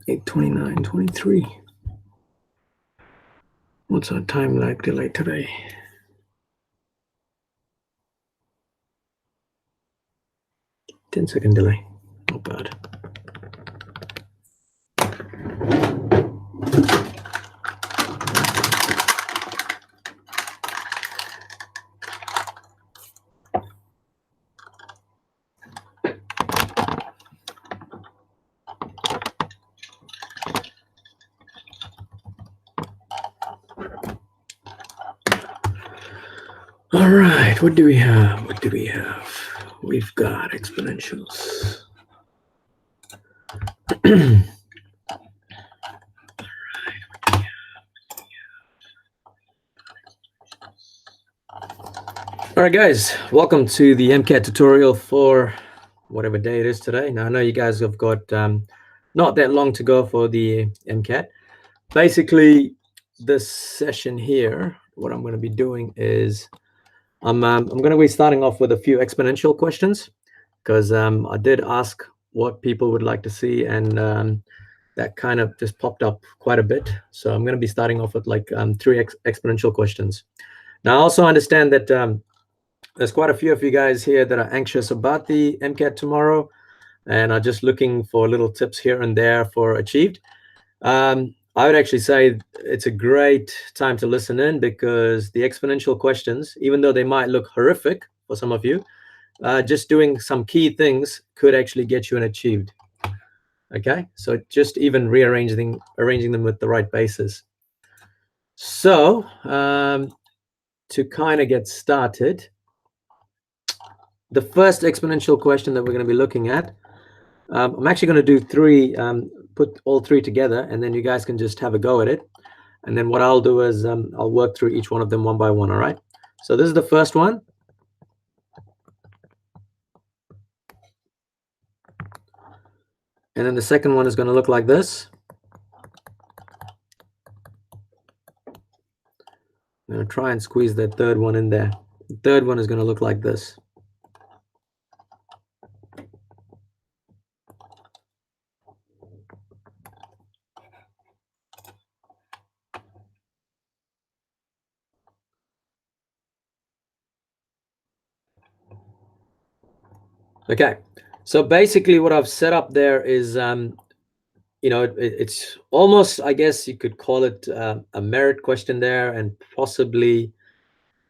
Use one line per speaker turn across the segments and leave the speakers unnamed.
8:29:23. What's our time lag delay today? 10-second delay. Not bad. All right, what do we have? What do we have? We've got exponentials. All right, guys, welcome to the MCAT tutorial for whatever day it is today. Now, I know you guys have got not that long to go for the MCAT. Basically, this session here, what I'm going to be doing is I'm going to be starting off with a few exponential questions because I did ask what people would like to see, and that kind of just popped up quite a bit. So I'm going to be starting off with like 3 exponential questions. Now, I also understand that there's quite a few of you guys here that are anxious about the MCAT tomorrow and are just looking for little tips here and there for achieved. I would actually say it's a great time to listen in because the exponential questions, even though they might look horrific for some of you, just doing some key things could actually get you an achieved. Okay, so just even arranging them with the right basis. So to kind of get started, the first exponential question that we're going to be looking at, I'm actually going to do 3, put all 3 together, and then you guys can just have a go at it. And then what I'll do is I'll work through each one of them one by one, all right? So this is the first one. And then the second one is going to look like this. I'm going to try and squeeze that third one in there. The third one is going to look like this. Okay, so basically what I've set up there is, you know, it's almost, I guess you could call it a merit question there, and possibly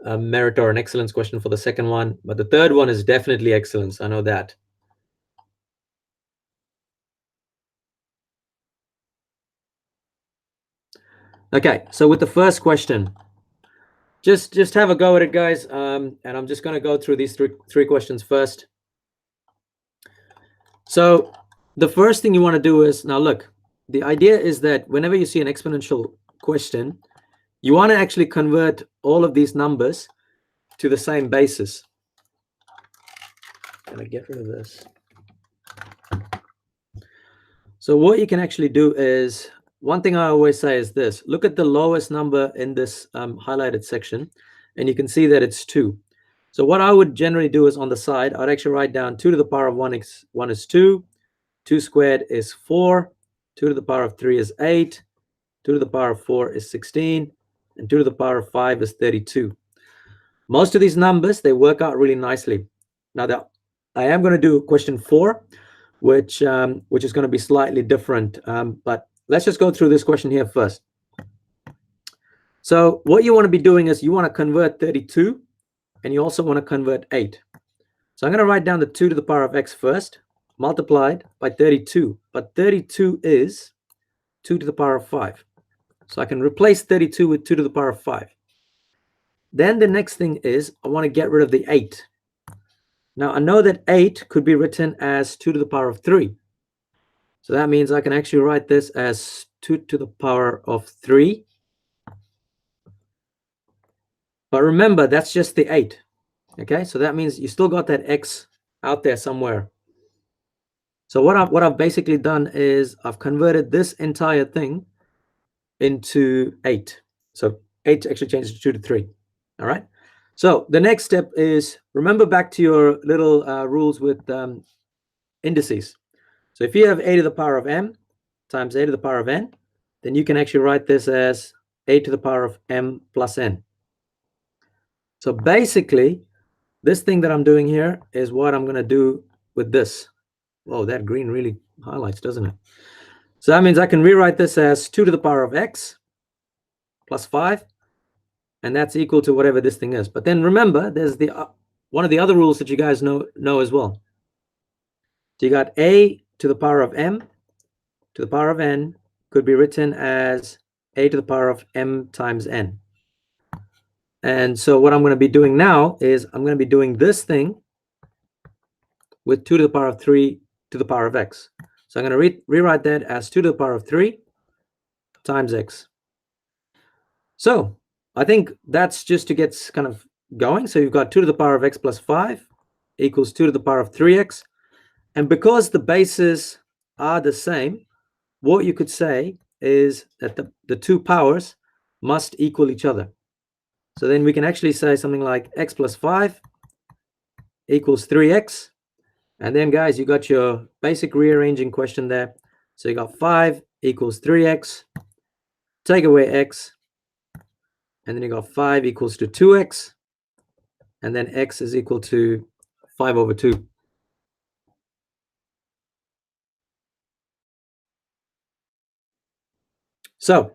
a merit or an excellence question for the second one. But the third one is definitely excellence, I know that. Okay, so with the first question, just have a go at it, guys. And I'm just going to go through these three questions first. So the first thing you want to do is, now look, the idea is that whenever you see an exponential question, you want to actually convert all of these numbers to the same basis. Can I get rid of this? So what you can actually do is, one thing I always say is this: look at the lowest number in this highlighted section, and you can see that it's 2. So what I would generally do is on the side, I'd actually write down 2 to the power of 1 is 2, 2 squared is 4, 2 to the power of 3 is 8, 2 to the power of 4 is 16, and 2 to the power of 5 is 32. Most of these numbers, they work out really nicely. Now, I am going to do question 4, which is going to be slightly different. But let's just go through this question here first. So what you want to be doing is you want to convert 32, and you also want to convert 8. So I'm going to write down the 2 to the power of x first, multiplied by 32. But 32 is 2 to the power of 5. So I can replace 32 with 2 to the power of 5. Then the next thing is I want to get rid of the 8. Now, I know that 8 could be written as 2 to the power of 3. So that means I can actually write this as 2 to the power of 3. But remember, that's just the 8. Okay, so that means you still got that x out there somewhere. So what I've basically done is I've converted this entire thing into 8. So 8 actually changes to 2 to 3. All right. So the next step is, remember back to your little rules with indices. So if you have a to the power of m times a to the power of n, then you can actually write this as a to the power of m plus n. So basically, this thing that I'm doing here is what I'm going to do with this. Whoa, that green really highlights, doesn't it? So that means I can rewrite this as 2 to the power of x plus 5, and that's equal to whatever this thing is. But then remember, there's the one of the other rules that you guys know as well. So you got a to the power of m to the power of n could be written as a to the power of m times n. And so what I'm going to be doing now is I'm going to be doing this thing with 2 to the power of 3 to the power of x. So I'm going to rewrite that as 2 to the power of 3 times x. So I think that's just to get kind of going. So you've got 2 to the power of x plus 5 equals 2 to the power of 3x. And because the bases are the same, what you could say is that the two powers must equal each other. So then we can actually say something like x plus 5 equals 3x. And then, guys, you got your basic rearranging question there. So you got 5 equals 3x. Take away x. And then you got 5 equals to 2x. And then x is equal to 5 over 2. So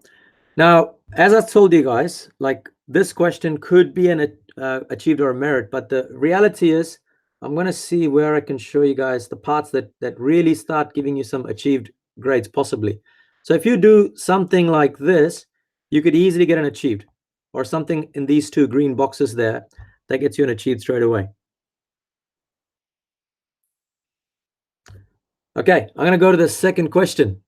now, as I told you guys, like this question could be an achieved or a merit, but the reality is I'm going to see where I can show you guys the parts that really start giving you some achieved grades possibly. So if you do something like this, you could easily get an achieved, or something in these two green boxes there that gets you an achieved straight away. Okay, I'm going to go to the second question.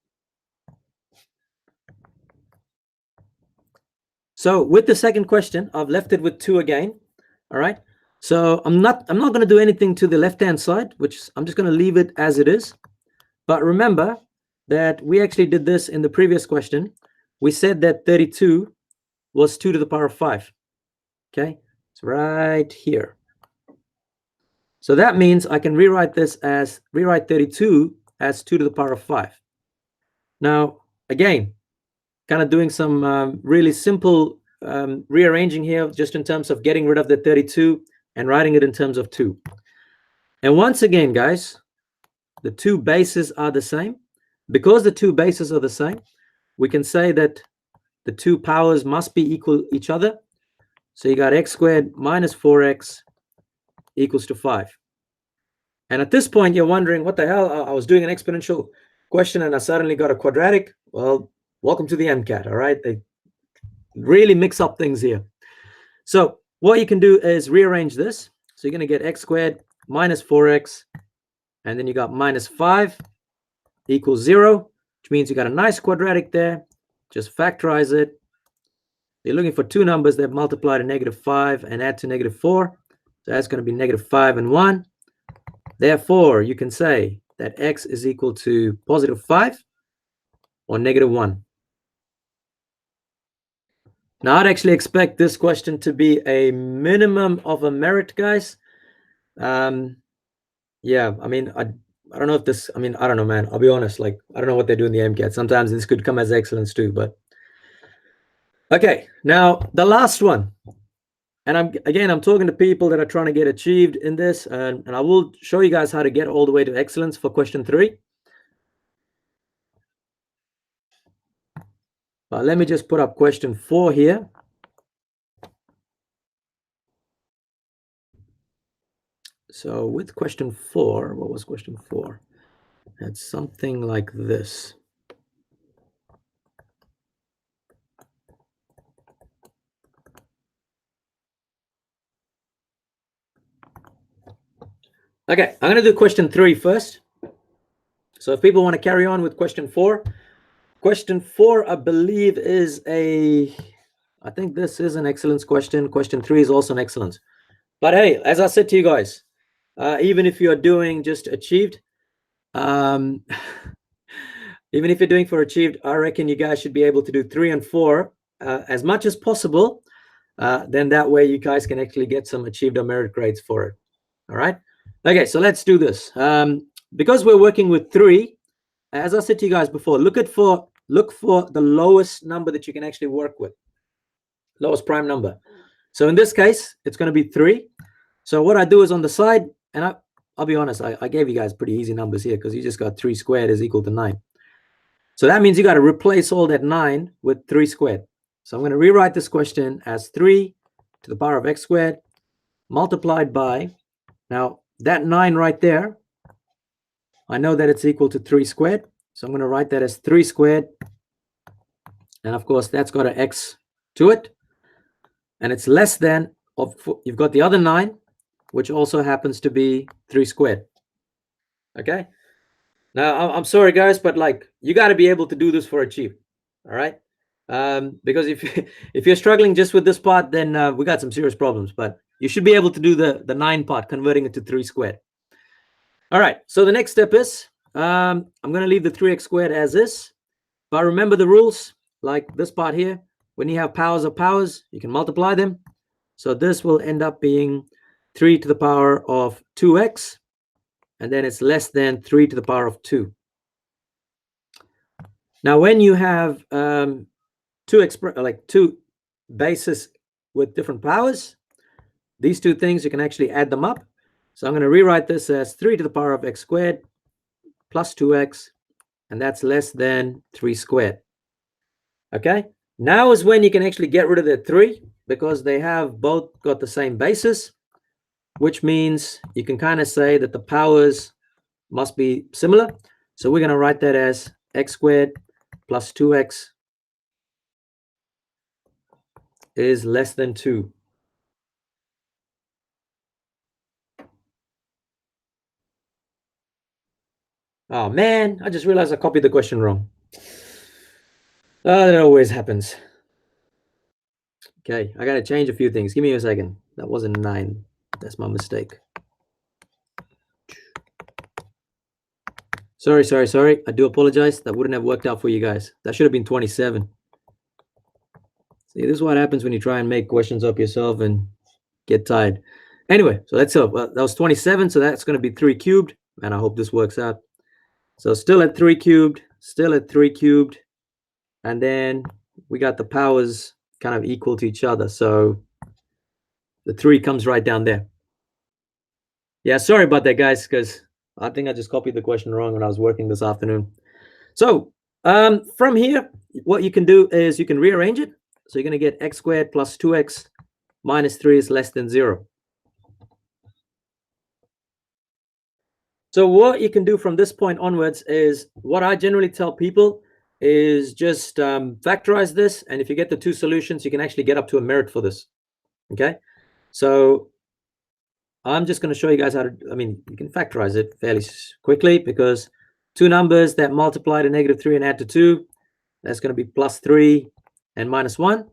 So with the second question, I've left it with 2 again. All right. So I'm not going to do anything to the left-hand side, which I'm just going to leave it as it is. But remember that we actually did this in the previous question. We said that 32 was 2 to the power of 5. Okay, it's right here. So that means I can rewrite 32 as 2 to the power of 5. Now, again, kind of doing some really simple rearranging here, just in terms of getting rid of the 32 and writing it in terms of 2. And once again, guys, the two bases are the same. Because the two bases are the same, we can say that the two powers must be equal each other. So you got x squared minus 4x equals to 5. And at this point, you're wondering, what the hell? I was doing an exponential question and I suddenly got a quadratic. Well, welcome to the MCAT, all right? They really mix up things here. So what you can do is rearrange this. So you're going to get x squared minus 4x, and then you got minus 5 equals 0, which means you got a nice quadratic there. Just factorize it. You're looking for two numbers that multiply to -5 and add to -4. So that's going to be -5 and 1. Therefore, you can say that x is equal to +5 or -1. Now, I'd actually expect this question to be a minimum of a merit, guys. Yeah, I mean, I don't know if this, I mean, I don't know, man. I'll be honest, like, I don't know what they do in the MCAT. Sometimes this could come as excellence too, but. Okay, now the last one. And I'm talking to people that are trying to get achieved in this, and I will show you guys how to get all the way to excellence for question 3. Let me just put up question 4 here. So with question 4, what was question 4? It's something like this. Okay, I'm going to do question 3 first. So if people want to carry on with question 4, question 4, I believe, is I think this is an excellence question. Question 3 is also an excellence. But hey, as I said to you guys, even if you are doing just achieved, Even if you're doing for achieved, I reckon you guys should be able to do 3 and 4 as much as possible. Then that way you guys can actually get some achieved or merit grades for it. All right. Okay, so let's do this. Because we're working with 3, as I said to you guys before, look for the lowest number that you can actually work with, lowest prime number. So in this case, it's going to be 3. So what I do is on the side, and I'll be honest, I gave you guys pretty easy numbers here because you just got 3 squared is equal to 9. So that means you got to replace all that 9 with 3 squared. So I'm going to rewrite this question as 3 to the power of x squared multiplied by, now that 9 right there, I know that it's equal to 3 squared. So I'm going to write that as 3 squared. And of course, that's got an x to it. And it's less than, you've got the other 9, which also happens to be 3 squared. Okay. Now, I'm sorry, guys, but like you got to be able to do this for achieve. All right. Because if you're struggling just with this part, then we got some serious problems. But you should be able to do the 9 part, converting it to 3 squared. All right. So the next step is I'm going to leave the 3x squared as is. But remember the rules, like this part here. When you have powers of powers, you can multiply them. So this will end up being 3 to the power of 2x. And then it's less than 3 to the power of 2. Now, when you have two bases with different powers, these two things, you can actually add them up. So I'm going to rewrite this as 3 to the power of x squared plus 2x, and that's less than 3 squared. Okay, now is when you can actually get rid of the 3 because they have both got the same basis, which means you can kind of say that the powers must be similar. So we're going to write that as x squared plus 2x is less than 2. Oh man, I just realized I copied the question wrong. That always happens. Okay, I got to change a few things. Give me a second. That wasn't 9. That's my mistake. Sorry. I do apologize. That wouldn't have worked out for you guys. That should have been 27. See, this is what happens when you try and make questions up yourself and get tired. Anyway, so that's that was 27. So that's going to be 3 cubed. And I hope this works out. So still at 3 cubed, still at 3 cubed. And then we got the powers kind of equal to each other. So the 3 comes right down there. Yeah, sorry about that, guys, because I think I just copied the question wrong when I was working this afternoon. So from here, what you can do is you can rearrange it. So you're going to get x squared plus 2x minus 3 is less than 0. So what you can do from this point onwards is what I generally tell people is just factorize this. And if you get the 2 solutions, you can actually get up to a merit for this. Okay. So I'm just going to show you guys how to, you can factorize it fairly quickly because 2 numbers that multiply to -3 and add to 2, that's going to be plus 3 and minus 1,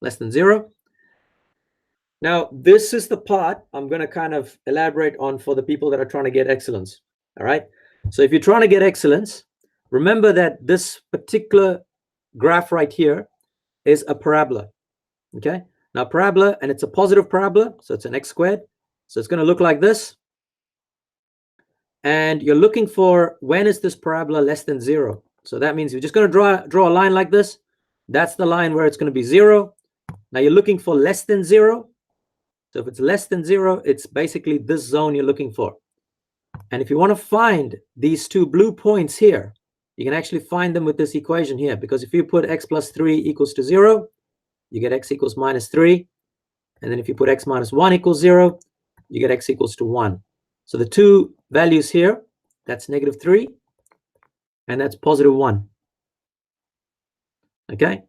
less than 0. Now, this is the part I'm going to kind of elaborate on for the people that are trying to get excellence. All right. So if you're trying to get excellence, remember that this particular graph right here is a parabola. Okay. Now, parabola, and it's a positive parabola. So it's an x squared. So it's going to look like this. And you're looking for when is this parabola less than 0. So that means you're just going to draw a line like this. That's the line where it's going to be 0. Now you're looking for less than 0. So if it's less than 0, it's basically this zone you're looking for. And if you want to find these 2 blue points here, you can actually find them with this equation here. Because if you put x plus 3 equals to 0, you get x equals minus 3. And then if you put x minus 1 equals 0, you get x equals to 1. So the 2 values here, that's -3, and that's +1. Okay?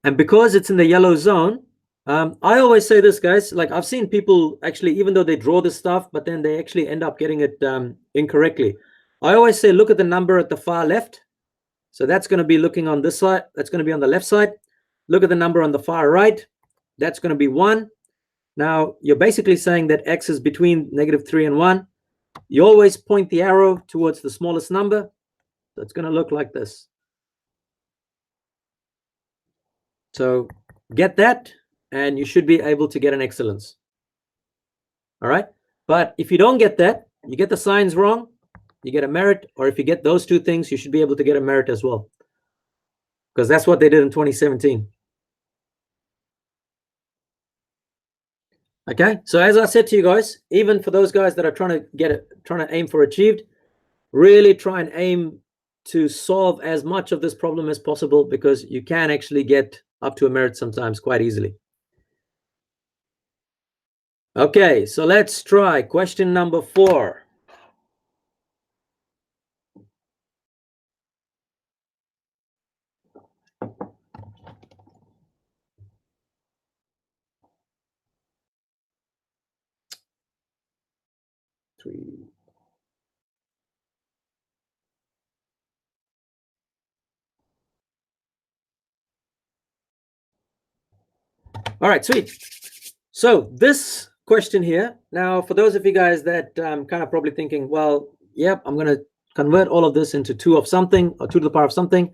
And because it's in the yellow zone, I always say this, guys, like I've seen people actually, even though they draw this stuff, but then they actually end up getting it incorrectly. I always say, look at the number at the far left. So that's going to be looking on this side. That's going to be on the left side. Look at the number on the far right. That's going to be 1. Now, you're basically saying that x is between -3 and 1. You always point the arrow towards the smallest number. So it's going to look like this. So get that, and you should be able to get an excellence. All right. But if you don't get that, you get the signs wrong, you get a merit, or if you get those two things, you should be able to get a merit as well, because that's what they did in 2017. Okay. So as I said to you guys, even for those guys that are trying to aim for achieved, really try and aim to solve as much of this problem as possible, because you can actually get up to a merit sometimes quite easily. Okay, so let's try question number 4. All right, sweet. So this question here, now for those of you guys that kind of probably thinking, well, yep, I'm going to convert all of this into 2 of something, or 2 to the power of something.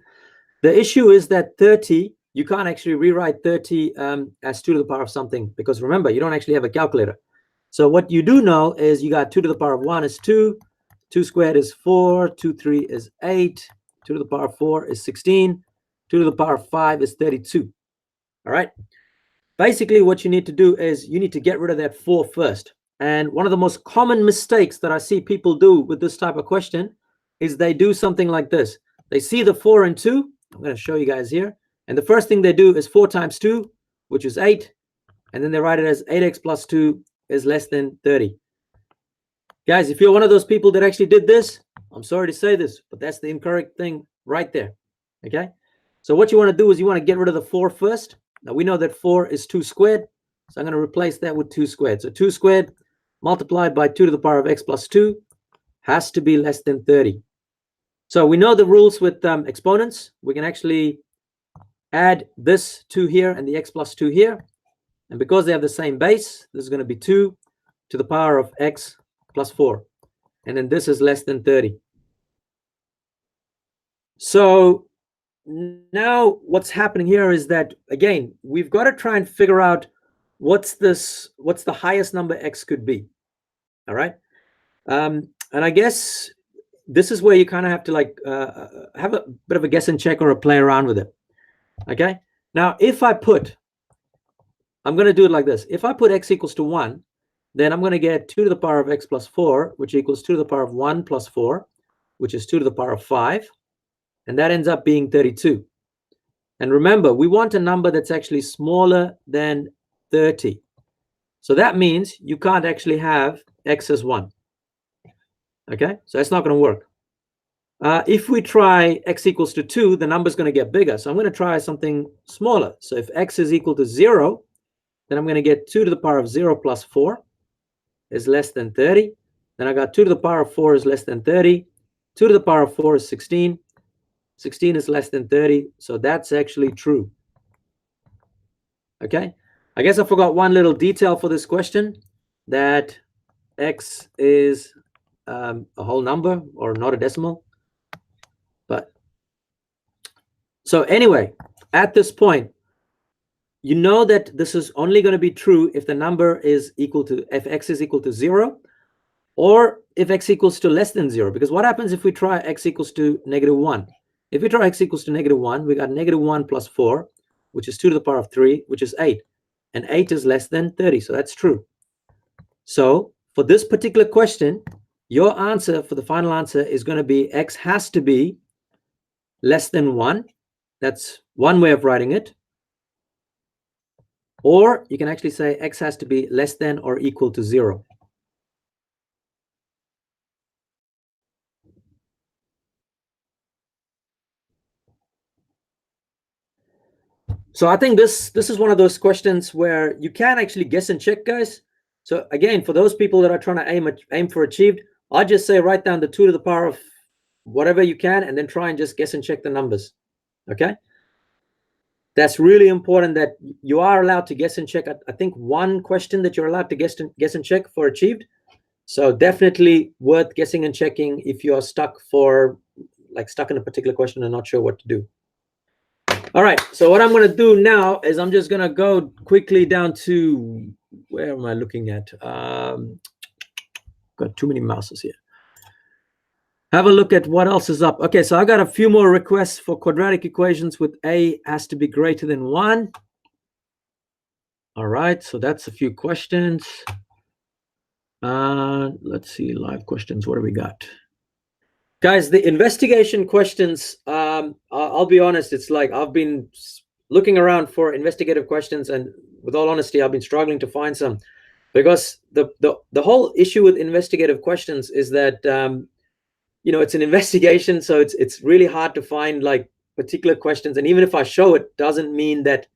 The issue is that 30, you can't actually rewrite 30 as 2 to the power of something, because remember, you don't actually have a calculator. So what you do know is you got 2 to the power of 1 is 2, 2 squared is 4, 2, 3 is 8, 2 to the power of 4 is 16, 2 to the power of 5 is 32. All right. Basically, what you need to do is you need to get rid of that 4 first. And one of the most common mistakes that I see people do with this type of question is they do something like this. They see the 4 and 2. I'm going to show you guys here. And the first thing they do is 4 times 2, which is 8. And then they write it as 8x plus 2 is less than 30. Guys, if you're one of those people that actually did this, I'm sorry to say this, but that's the incorrect thing right there. Okay? So what you want to do is you want to get rid of the 4 first. Now we know that 4 is 2 squared, so I'm going to replace that with 2 squared. So 2 squared multiplied by 2 to the power of x plus 2 has to be less than 30. So we know the rules with exponents. We can actually add this 2 here and the x plus 2 here. And because they have the same base, this is going to be 2 to the power of x plus 4. And then this is less than 30. So now what's happening here is that, again, we've got to try and figure out what's the highest number x could be. All right. And I guess this is where you kind of have to like have a bit of a guess and check or a play around with it. Okay. Now, if I'm going to do it like this. If I put x equals to 1, then I'm going to get 2 to the power of x plus 4, which equals 2 to the power of 1 plus 4, which is 2 to the power of 5. And that ends up being 32. And remember, we want a number that's actually smaller than 30. So that means you can't actually have x as 1. Okay, so that's not going to work. If we try x equals to 2, the number's going to get bigger. So I'm going to try something smaller. So if x is equal to 0, then I'm going to get 2 to the power of 0 plus 4 is less than 30. Then I got 2 to the power of 4 is less than 30. 2 to the power of 4 is 16. 16 is less than 30. So that's actually true. Okay. I guess I forgot one little detail for this question, that x is a whole number or not a decimal. But so anyway, at this point, you know that this is only going to be true if the number is equal to, if x is equal to 0, or if x equals to less than 0. Because what happens if we try x equals to -1? If we try x equals to -1, we got -1 plus 4, which is 2 to the power of 3, which is 8. And 8 is less than 30, so that's true. So for this particular question, your answer for the final answer is going to be x has to be less than 1. That's one way of writing it. Or you can actually say x has to be less than or equal to 0. So I think this is one of those questions where you can actually guess and check, guys. So again, for those people that are trying to aim for achieved, I'll just say write down the 2 to the power of whatever you can, and then try and just guess and check the numbers. Okay. That's really important, that you are allowed to guess and check. I think one question that you're allowed to guess and check for achieved. So definitely worth guessing and checking if you're stuck for like stuck in a particular question and not sure what to do. All right, so what I'm going to do now is I'm just going to go quickly down to, where am I looking at? Got too many mouses here. Have a look at what else is up. Okay, so I got a few more requests for quadratic equations with a has to be greater than 1. All right, so that's a few questions. Let's see, live questions. What do we got? Guys, the investigation questions, I'll be honest, it's like I've been looking around for investigative questions, and with all honesty, I've been struggling to find some, because the whole issue with investigative questions is that you know, it's an investigation, so it's really hard to find like particular questions, and even if I show it, doesn't mean that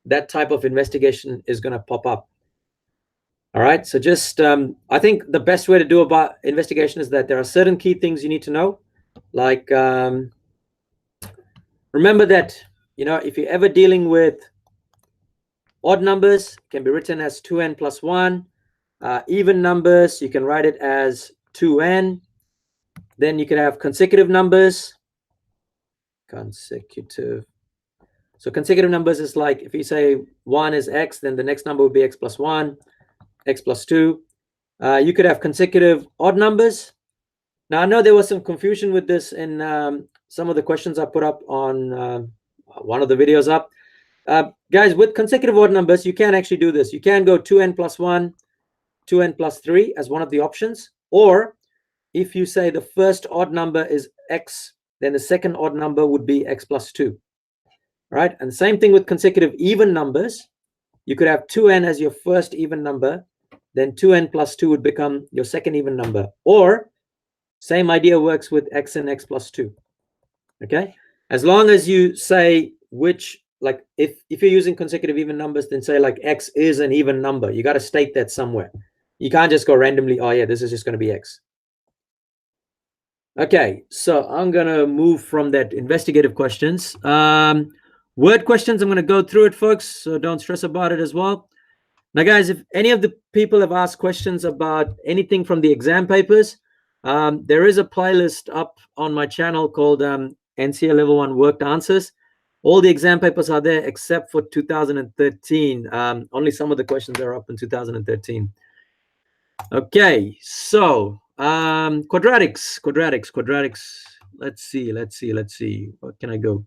that type of investigation is going to pop up. All right, so just I think the best way to do about investigation is that there are certain key things you need to know, like remember that, you know, if you're ever dealing with odd numbers, it can be written as 2n plus 1. Even numbers, you can write it as 2n. Then you can have consecutive numbers. Consecutive. So consecutive numbers is like, if you say 1 is x, then the next number would be x plus 1, x plus 2. You could have consecutive odd numbers. Now, I know there was some confusion with this in some of the questions I put up on one of the videos up. Guys, with consecutive odd numbers, you can actually do this. You can go 2n plus 1, 2n plus 3 as one of the options. Or if you say the first odd number is x, then the second odd number would be x plus 2. Right? And the same thing with consecutive even numbers. You could have 2n as your first even number, then 2n plus 2 would become your second even number. Or same idea works with x and x plus 2. Okay? As long as you say which, like if you're using consecutive even numbers, then say like x is an even number. You got to state that somewhere. You can't just go randomly, oh yeah, this is just going to be x. Okay, so I'm going to move from that investigative questions. Word questions, I'm going to go through it, folks, so don't stress about it as well. Now, guys, if any of the people have asked questions about anything from the exam papers, there is a playlist up on my channel called NCEA Level 1 Worked Answers. All the exam papers are there except for 2013. Only some of the questions are up in 2013. Okay, so quadratics. Let's see. What can I go?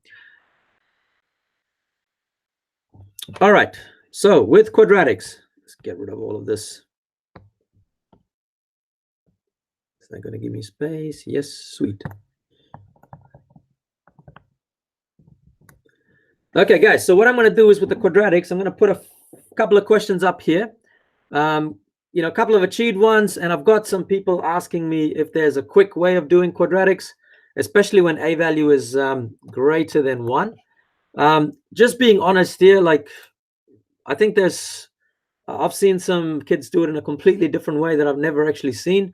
All right, so with quadratics, let's get rid of all of this. It's not going to give me space. Yes, sweet. Okay, guys, so what I'm going to do is with the quadratics, I'm going to put a couple of questions up here. You know, a couple of achieved ones, and I've got some people asking me if there's a quick way of doing quadratics, especially when a value is greater than 1. Just being honest here, like I think I've seen some kids do it in a completely different way that I've never actually seen,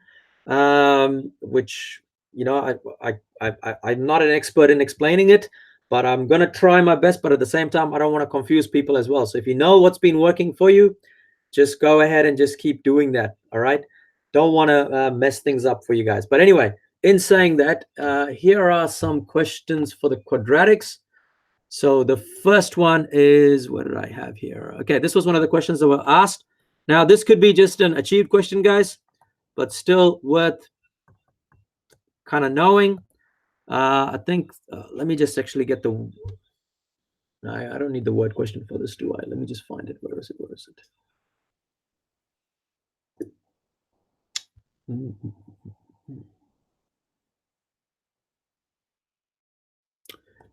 which, you know, I'm not an expert in explaining it, but I'm going to try my best. But at the same time, I don't want to confuse people as well. So if you know what's been working for you, just go ahead and just keep doing that. All right. Don't want to mess things up for you guys. But anyway, in saying that, here are some questions for the quadratics. So the first one is, what did I have here? Okay, this was one of the questions that were asked. Now, this could be just an achieved question, guys, but still worth kind of knowing. I think, let me just actually get the, I don't need the word question for this, do I? Let me just find it. Where is it?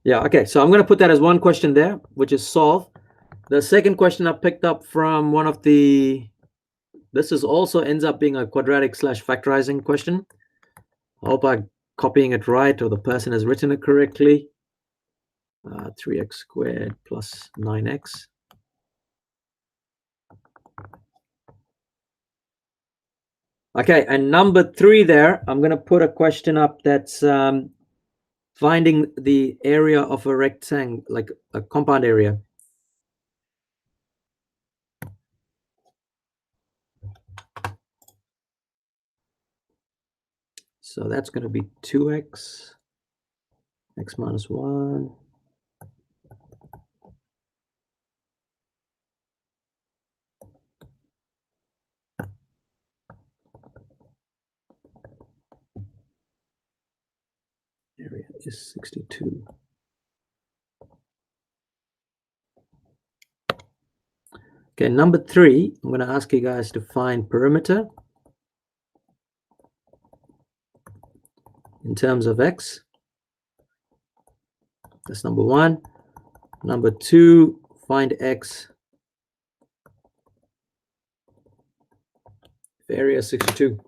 Yeah, okay, so I'm going to put that as one question there, which is solve. The second question I picked up from one of the, this is also ends up being a quadratic / factorizing question. I hope I'm copying it right, or the person has written it correctly. 3x squared plus 9x. Okay, and number 3 there, I'm going to put a question up that's finding the area of a rectangle, like a compound area. So that's going to be 2x x minus 1. Area is 62. Okay, number 3, I'm going to ask you guys to find perimeter in terms of x. That's number 1. Number 2, find x if area is 62.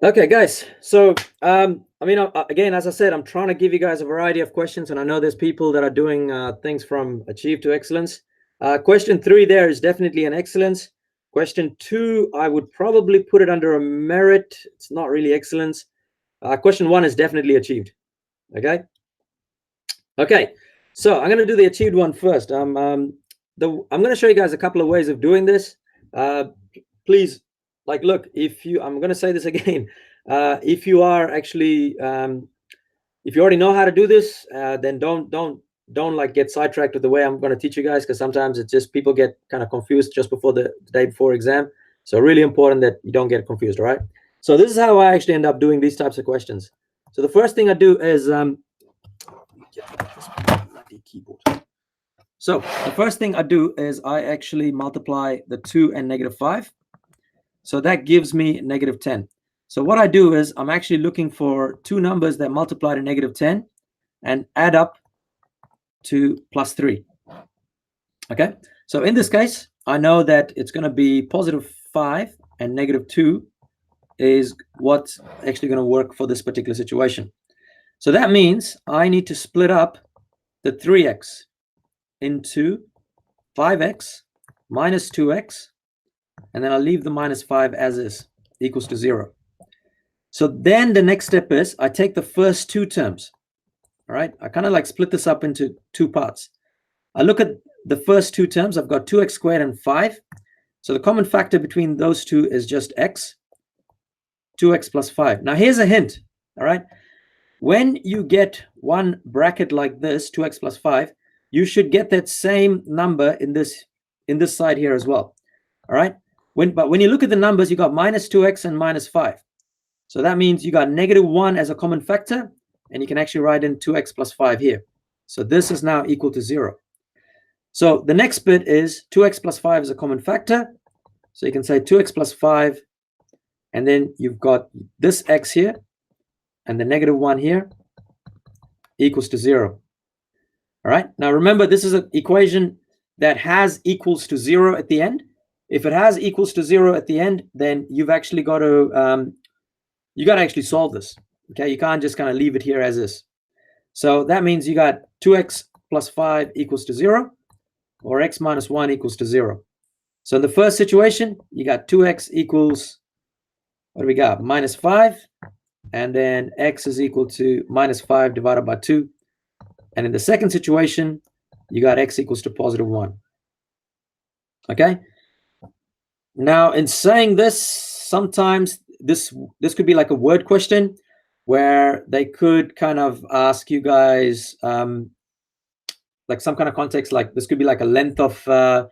Okay, guys. So, I mean, again, as I said, I'm trying to give you guys a variety of questions, and I know there's people that are doing things from achieve to excellence. Question 3 there is definitely an excellence. Question 2, I would probably put it under a merit. It's not really excellence. Question 1 is definitely achieved. Okay. Okay. So I'm going to do the achieved one first. I'm going to show you guys a couple of ways of doing this. Please, like, look, I'm going to say this again. If you are actually, if you already know how to do this, then don't like get sidetracked with the way I'm going to teach you guys, because sometimes it's just people get kind of confused just before the day before exam. So really important that you don't get confused, all right? So this is how I actually end up doing these types of questions. So the first thing I do is, keyboard. So the first thing I do is I actually multiply the 2 and -5. So that gives me -10. So what I do is I'm actually looking for two numbers that multiply to -10 and add up to +3. Okay, so in this case, I know that it's going to be +5 and -2 is what's actually going to work for this particular situation. So that means I need to split up the 3x into 5x minus 2x, and then I'll leave the -5 as is, equals to 0. So then the next step is I take the first two terms. All right, I kind of like split this up into two parts. I look at the first two terms. I've got 2x squared and 5. So the common factor between those two is just x, 2x plus 5. Now here's a hint, all right? When you get one bracket like this, 2x plus 5, you should get that same number in this side here as well, all right? But when you look at the numbers, you got -2x and -5. So that means you got -1 as a common factor, and you can actually write in 2x plus 5 here. So this is now equal to 0. So the next bit is 2x plus 5 is a common factor. So you can say 2x plus 5, and then you've got this x here, and the -1 here equals to 0. All right. Now remember, this is an equation that has equals to 0 at the end. If it has equals to 0 at the end, then you've actually got to actually solve this. Okay, you can't just kind of leave it here as is. So that means you got 2x plus 5 equals to 0, or x minus 1 equals to 0. So in the first situation, you got 2x equals, what do we got? -5, and then x is equal to -5 divided by 2. And in the second situation, you got x equals to +1. Okay. Now, in saying this, sometimes this could be like a word question where they could kind of ask you guys like some kind of context, like this could be like a length of a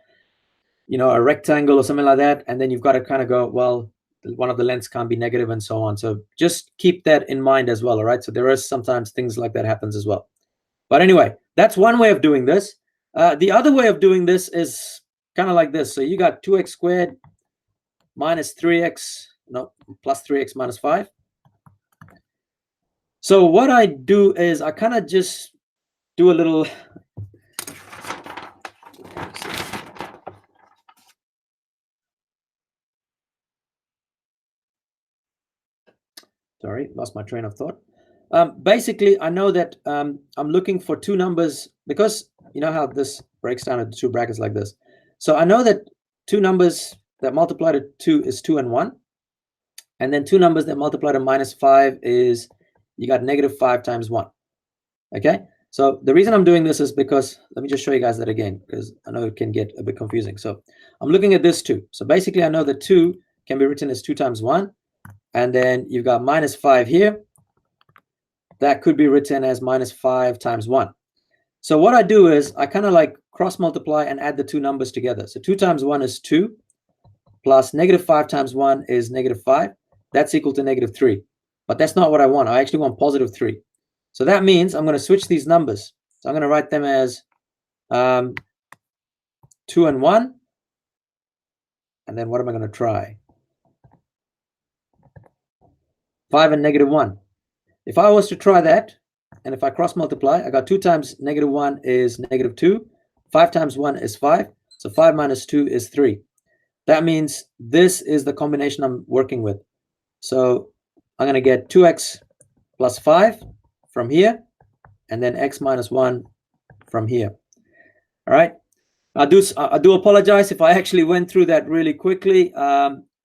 rectangle or something like that, and then you've got to kind of go, well, one of the lengths can't be negative and so on. So just keep that in mind as well. All right, so there is sometimes things like that happens as well. But anyway, that's one way of doing this. The other way of doing this is kind of like this. So you got 2x squared minus 3x, no, plus 3x minus 5. So what I do is I kind of just do a little, sorry, lost my train of thought. Basically, I know that I'm looking for two numbers, because you know how this breaks down into two brackets like this. So I know that two numbers that multiply to 2 is 2 and 1. And then two numbers that multiply to -5 is you got -5 times 1. Okay, so the reason I'm doing this is because, let me just show you guys that again, because I know it can get a bit confusing. So I'm looking at this 2. So basically I know that 2 can be written as 2 times 1. And then you've got -5 here. That could be written as -5 times 1. So what I do is I kind of like cross multiply and add the two numbers together. So 2 times 1 is 2, plus -5 times 1 is -5. That's equal to -3. But that's not what I want. I actually want +3. So that means I'm going to switch these numbers. So I'm going to write them as 2 and 1. And then what am I going to try? 5 and -1. If I was to try that, and if I cross multiply, I got 2 times -1 is -2. 5 times 1 is 5. So 5 minus 2 is 3. That means this is the combination I'm working with. So I'm going to get 2x plus 5 from here, and then x minus 1 from here. All right. I do apologize if I actually went through that really quickly.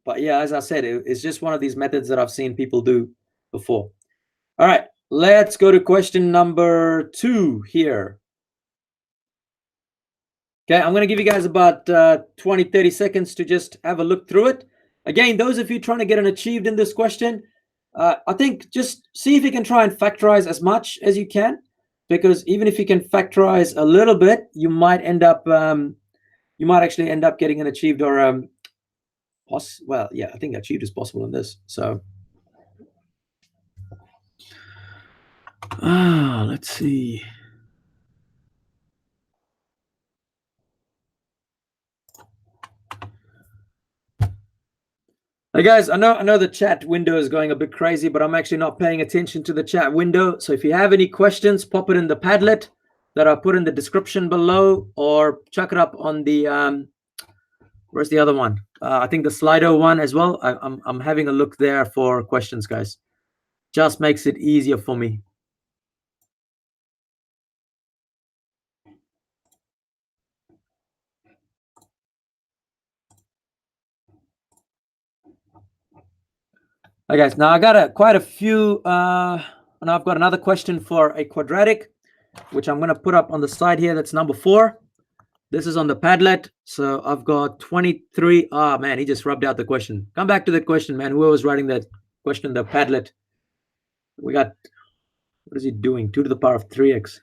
But yeah, as I said, it's just one of these methods that I've seen people do before. All right, let's go to question number 2 here. Okay, I'm going to give you guys about 20, 30 seconds to just have a look through it. Again, those of you trying to get an achieved in this question, I think just see if you can try and factorize as much as you can, because even if you can factorize a little bit, you might end up, you might actually end up getting an achieved, or well, yeah, I think achieved is possible in this. So, let's see. Hey guys, I know the chat window is going a bit crazy, but I'm actually not paying attention to the chat window. So if you have any questions, pop it in the Padlet that I put in the description below, or chuck it up on the where's the other one? I think the Slido one as well. I'm having a look there for questions, guys. Just makes it easier for me. Okay, guys. Now I got quite a few, and I've got another question for a quadratic, which I'm going to put up on the side here. That's number 4. This is on the Padlet. So I've got 23. Ah, man, he just rubbed out the question. Come back to that question, man. Whoever was writing that question, the Padlet. We got, what is he doing? 2 to the power of 3x.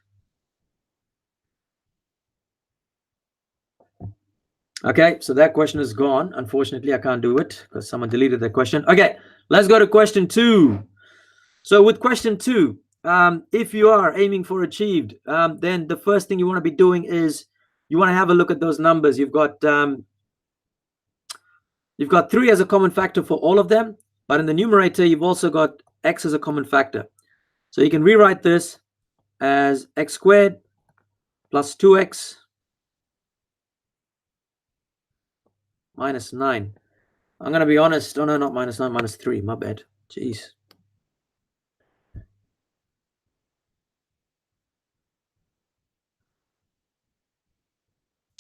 Okay, so that question is gone. Unfortunately, I can't do it because someone deleted that question. Okay, let's go to question 2. So with question 2, if you are aiming for achieved, then the first thing you want to be doing is you want to have a look at those numbers. You've got 3 as a common factor for all of them, but in the numerator, you've also got x as a common factor. So you can rewrite this as x squared plus 2x minus 9. I'm going to be honest. Oh, no, not minus 9, minus 3. My bad. Jeez.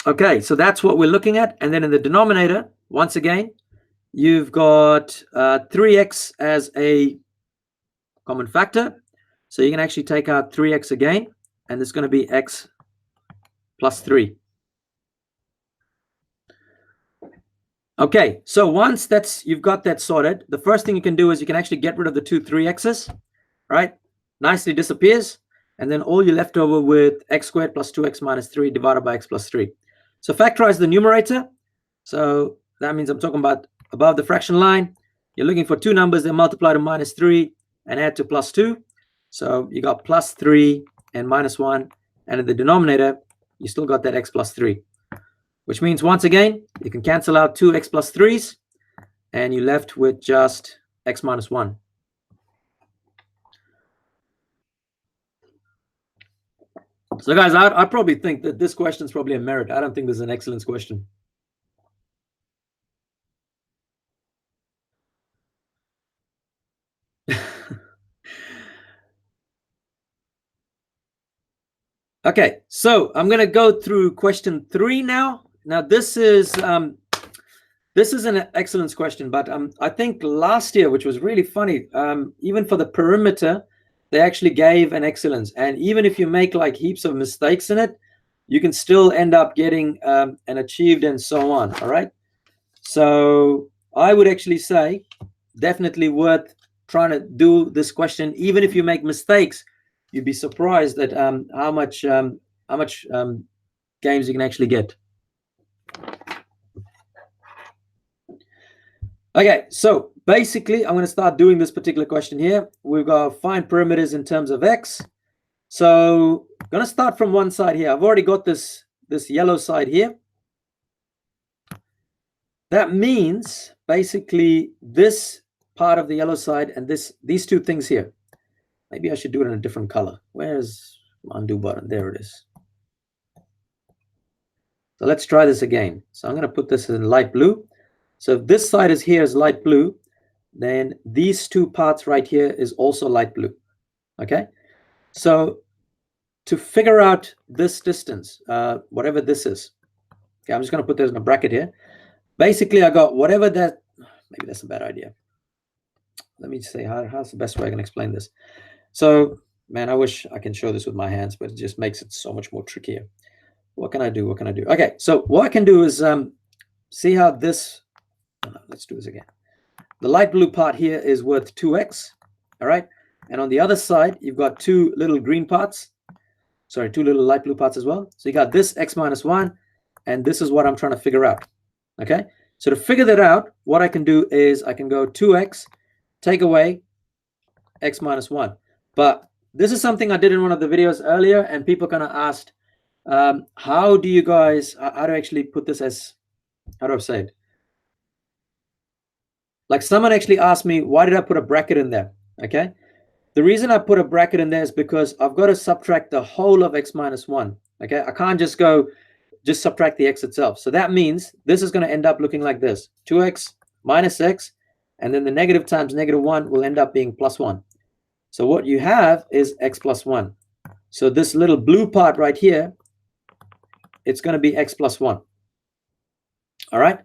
Okay, so that's what we're looking at. And then in the denominator, once again, you've got 3x as a common factor. So you can actually take out 3x again, and there's going to be x plus 3. Okay, so once you've got that sorted, the first thing you can do is you can actually get rid of the 2 3x's, right? Nicely disappears, and then all you're left over with x squared plus 2x minus 3 divided by x plus 3. So factorize the numerator. So that means I'm talking about above the fraction line. You're looking for 2 numbers that multiply to minus 3 and add to plus 2. So you got plus 3 and minus 1. And in the denominator, you still got that x plus 3. Which means, once again, you can cancel out 2 x plus 3's, and you're left with just x minus 1. So, guys, I probably think that this question is probably a merit. I don't think this is an excellence question. Okay, so I'm going to go through question 3 now. Now, this is This is an excellence question, but I think last year, which was really funny, even for the perimeter, they actually gave an excellence. And even if you make like heaps of mistakes in it, you can still end up getting an achieved and so on. All right. So I would actually say definitely worth trying to do this question. Even if you make mistakes, you'd be surprised at how much games you can actually get. Okay, so basically, I'm going to start doing this particular question here. We've got find perimeters in terms of x. So I'm going to start from one side here. I've already got this yellow side here. That means basically this part of the yellow side and these two things here. Maybe I should do it in a different color. Where's my undo button? There it is. So let's try this again. So I'm going to put this in light blue. So if this side is here is light blue, then these two parts right here is also light blue. Okay, so to figure out this distance, whatever this is, okay, I'm just going to put this in a bracket here. Basically, I got whatever that, maybe that's a bad idea. Let me say, how's the best way I can explain this? So, man, I wish I can show this with my hands, but it just makes it so much more trickier. What can I do? What can I do? Okay, so what I can do is see how this, let's do this again. The light blue part here is worth 2x, all right? And on the other side, you've got two little green parts. Sorry, two little light blue parts as well. So you got this x minus 1, and this is what I'm trying to figure out, okay? So to figure that out, what I can do is I can go 2x, take away x minus 1. But this is something I did in one of the videos earlier, and people kind of asked, how do you guys, how do I actually put this as, how do I say it? Like someone actually asked me, why did I put a bracket in there? Okay. The reason I put a bracket in there is because I've got to subtract the whole of x minus 1. Okay. I can't just subtract the x itself. So that means this is going to end up looking like this. 2x minus x, and then the negative times negative 1 will end up being plus 1. So what you have is x plus 1. So this little blue part right here, it's going to be x plus 1. All right.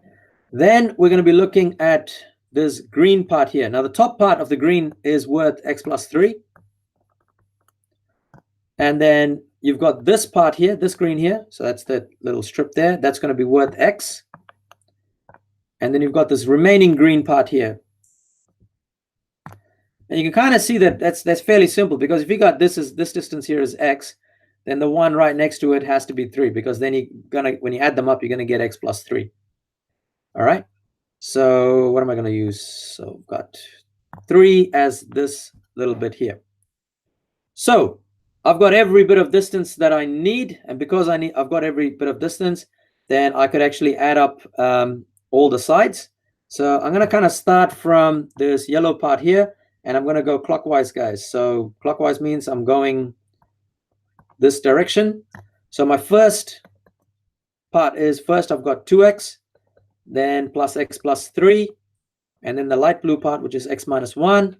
Then we're going to be looking at this green part here. Now the top part of the green is worth x plus 3. And then you've got this part here, this green here. So that's the little strip there. That's going to be worth x. And then you've got this remaining green part here. And you can kind of see that that's fairly simple, because if you got this distance here is x, then the one right next to it has to be 3, because then when you add them up, you're going to get x plus 3. All right. So what am I going to use? So I've got 3 as this little bit here. So I've got every bit of distance that I need, and because I've got every bit of distance, then I could actually add up all the sides. So I'm going to kind of start from this yellow part here, and I'm going to go clockwise, guys. So clockwise means I'm going this direction. So my first part is, first I've got 2x, then plus x plus 3, and then the light blue part, which is x minus 1.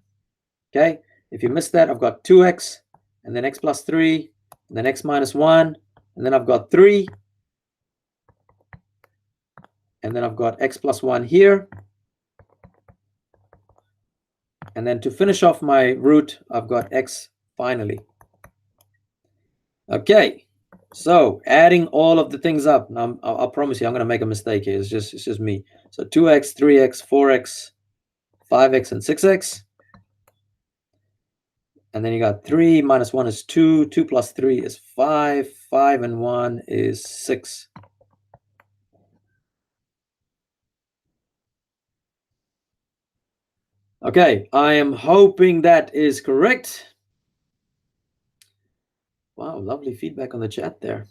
Okay, if you missed that, I've got 2x, and then x plus 3, and then x minus 1, and then I've got 3, and then I've got x plus 1 here. And then to finish off my root, I've got x finally. Okay, so adding all of the things up. Now, I'll promise you I'm going to make a mistake here. It's just me. So 2x, 3x, 4x, 5x, and 6x. And then you got 3 minus 1 is 2. 2 plus 3 is 5. 5 and 1 is 6. Okay, I am hoping that is correct. Wow, lovely feedback on the chat there.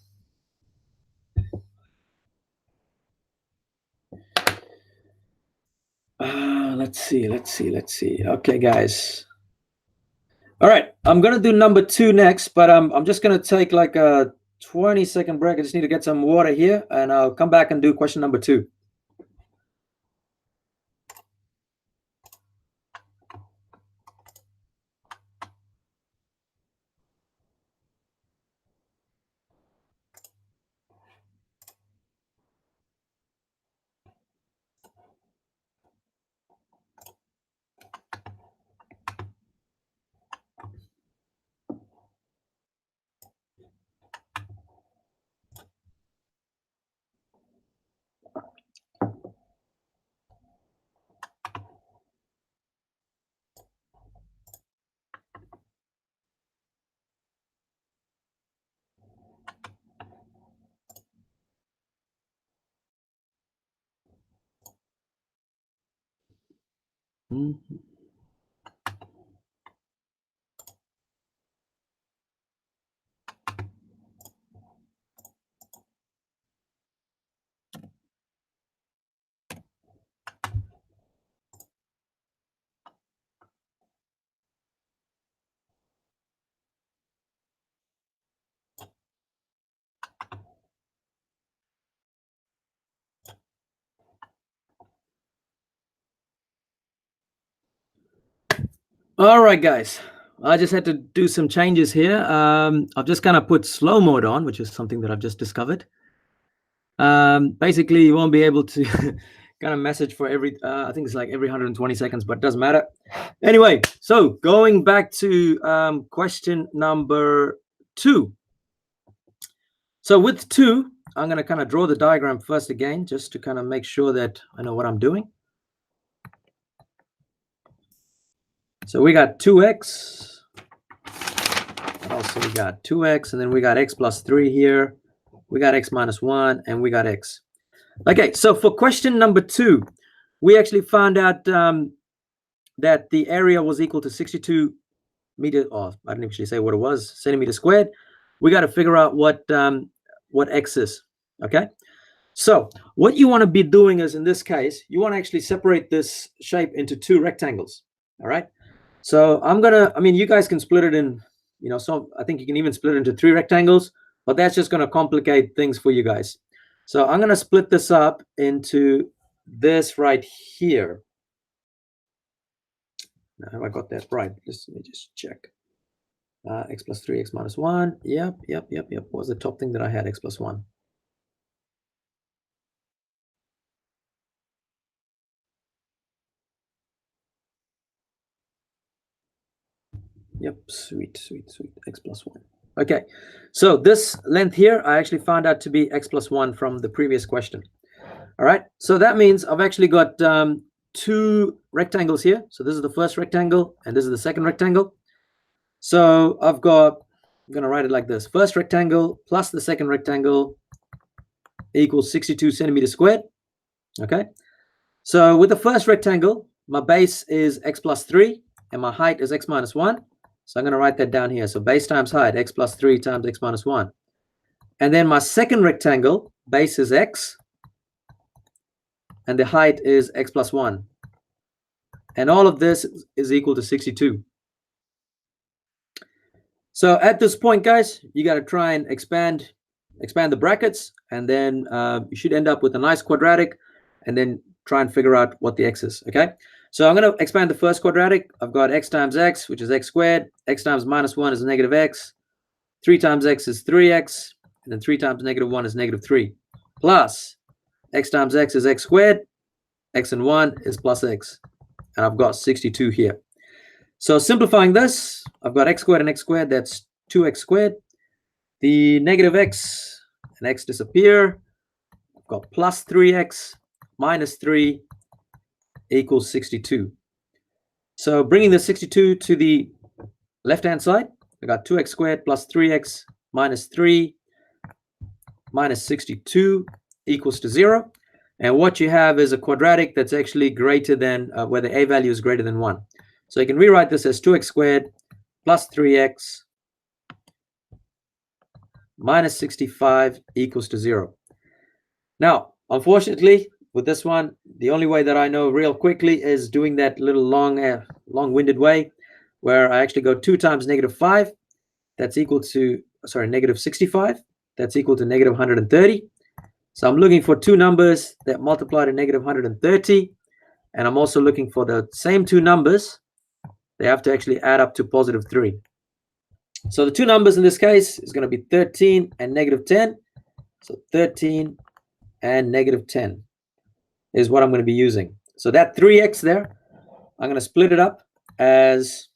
Let's see. Okay, guys. All right, I'm gonna do number 2 next, but I'm just gonna take like a 20-second break. I just need to get some water here, and I'll come back and do question number 2. All right, guys. I just had to do some changes here. I've just kind of put slow mode on, which is something that I've just discovered. Basically, you won't be able to kind of message for every, I think it's like every 120 seconds, but it doesn't matter. Anyway, so going back to question number 2. So with 2, I'm going to kind of draw the diagram first again, just to kind of make sure that I know what I'm doing. So we got 2x. Also, we got 2x, and then we got x plus 3 here. We got x minus 1, and we got x. Okay, so for question number 2, we actually found out that the area was equal to 62 meters, or I didn't actually say what it was, centimeters squared. We got to figure out what x is, okay? So what you want to be doing is, in this case, you want to actually separate this shape into 2 rectangles, all right? So I mean, you guys can split it in, so I think you can even split it into 3 rectangles, but that's just going to complicate things for you guys. So I'm going to split this up into this right here. Now, have I got that right? Let me just check. X plus 3, x minus 1. Yep. What was the top thing that I had? X plus 1. Yep, sweet. X plus 1. Okay, so this length here, I actually found out to be x plus 1 from the previous question. All right, so that means I've actually got 2 rectangles here. So this is the first rectangle, and this is the second rectangle. So I'm going to write it like this. First rectangle plus the second rectangle equals 62 centimeters squared. Okay, so with the first rectangle, my base is x plus 3, and my height is x minus 1. So I'm going to write that down here. So base times height, x plus 3 times x minus 1. And then my second rectangle, base is x, and the height is x plus 1. And all of this is equal to 62. So at this point, guys, you got to try and expand the brackets, and then you should end up with a nice quadratic, and then try and figure out what the x is, okay? So I'm going to expand the first quadratic. I've got x times x, which is x squared. X times minus 1 is negative x. 3 times x is 3x. And then 3 times negative 1 is negative 3. Plus x times x is x squared. X and 1 is plus x. And I've got 62 here. So simplifying this, I've got x squared and x squared. That's 2x squared. The negative x and x disappear. I've got plus 3x minus 3 equals 62. So bringing the 62 to the left-hand side, I got 2x squared plus 3x minus 3 minus 62 equals to 0. And what you have is a quadratic that's actually greater than, where the a value is greater than 1. So you can rewrite this as 2x squared plus 3x minus 65 equals to 0. Now, unfortunately, with this one, the only way that I know real quickly is doing that little long-winded way, where I actually go 2 times negative 5. That's equal to, negative 65. That's equal to negative 130. So I'm looking for 2 numbers that multiply to negative 130. And I'm also looking for the same 2 numbers. They have to actually add up to positive 3. So the 2 numbers in this case is going to be 13 and negative 10. So 13 and negative 10 is what I'm going to be using. So that 3x there, I'm going to split it up as,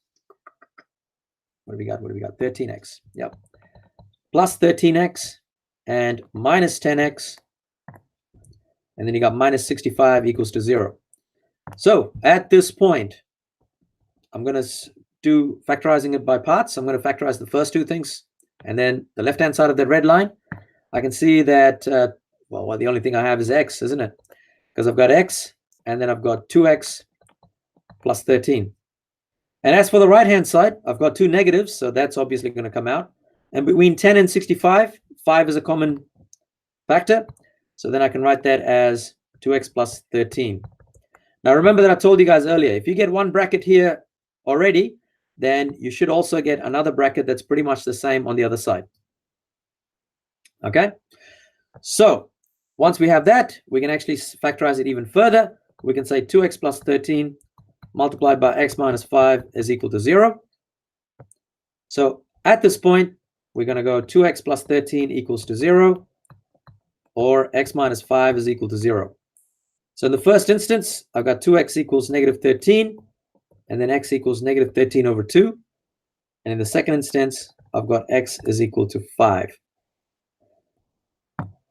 what do we got? 13x. Yep. Plus 13x and minus 10x. And then you got minus 65 equals to 0. So at this point, I'm going to do factorizing it by parts. I'm going to factorize the first 2 things. And then the left-hand side of that red line, I can see that, well, the only thing I have is x, isn't it? Because I've got x, and then I've got 2x plus 13. And as for the right-hand side, I've got two negatives, so that's obviously going to come out. And between 10 and 65, 5 is a common factor. So then I can write that as 2x plus 13. Now remember that I told you guys earlier, if you get one bracket here already, then you should also get another bracket that's pretty much the same on the other side. Okay? So once we have that, we can actually factorize it even further. We can say 2x plus 13 multiplied by x minus 5 is equal to 0. So at this point, we're going to go 2x plus 13 equals to 0, or x minus 5 is equal to 0. So in the first instance, I've got 2x equals negative 13, and then x equals negative 13 over 2. And in the second instance, I've got x is equal to 5.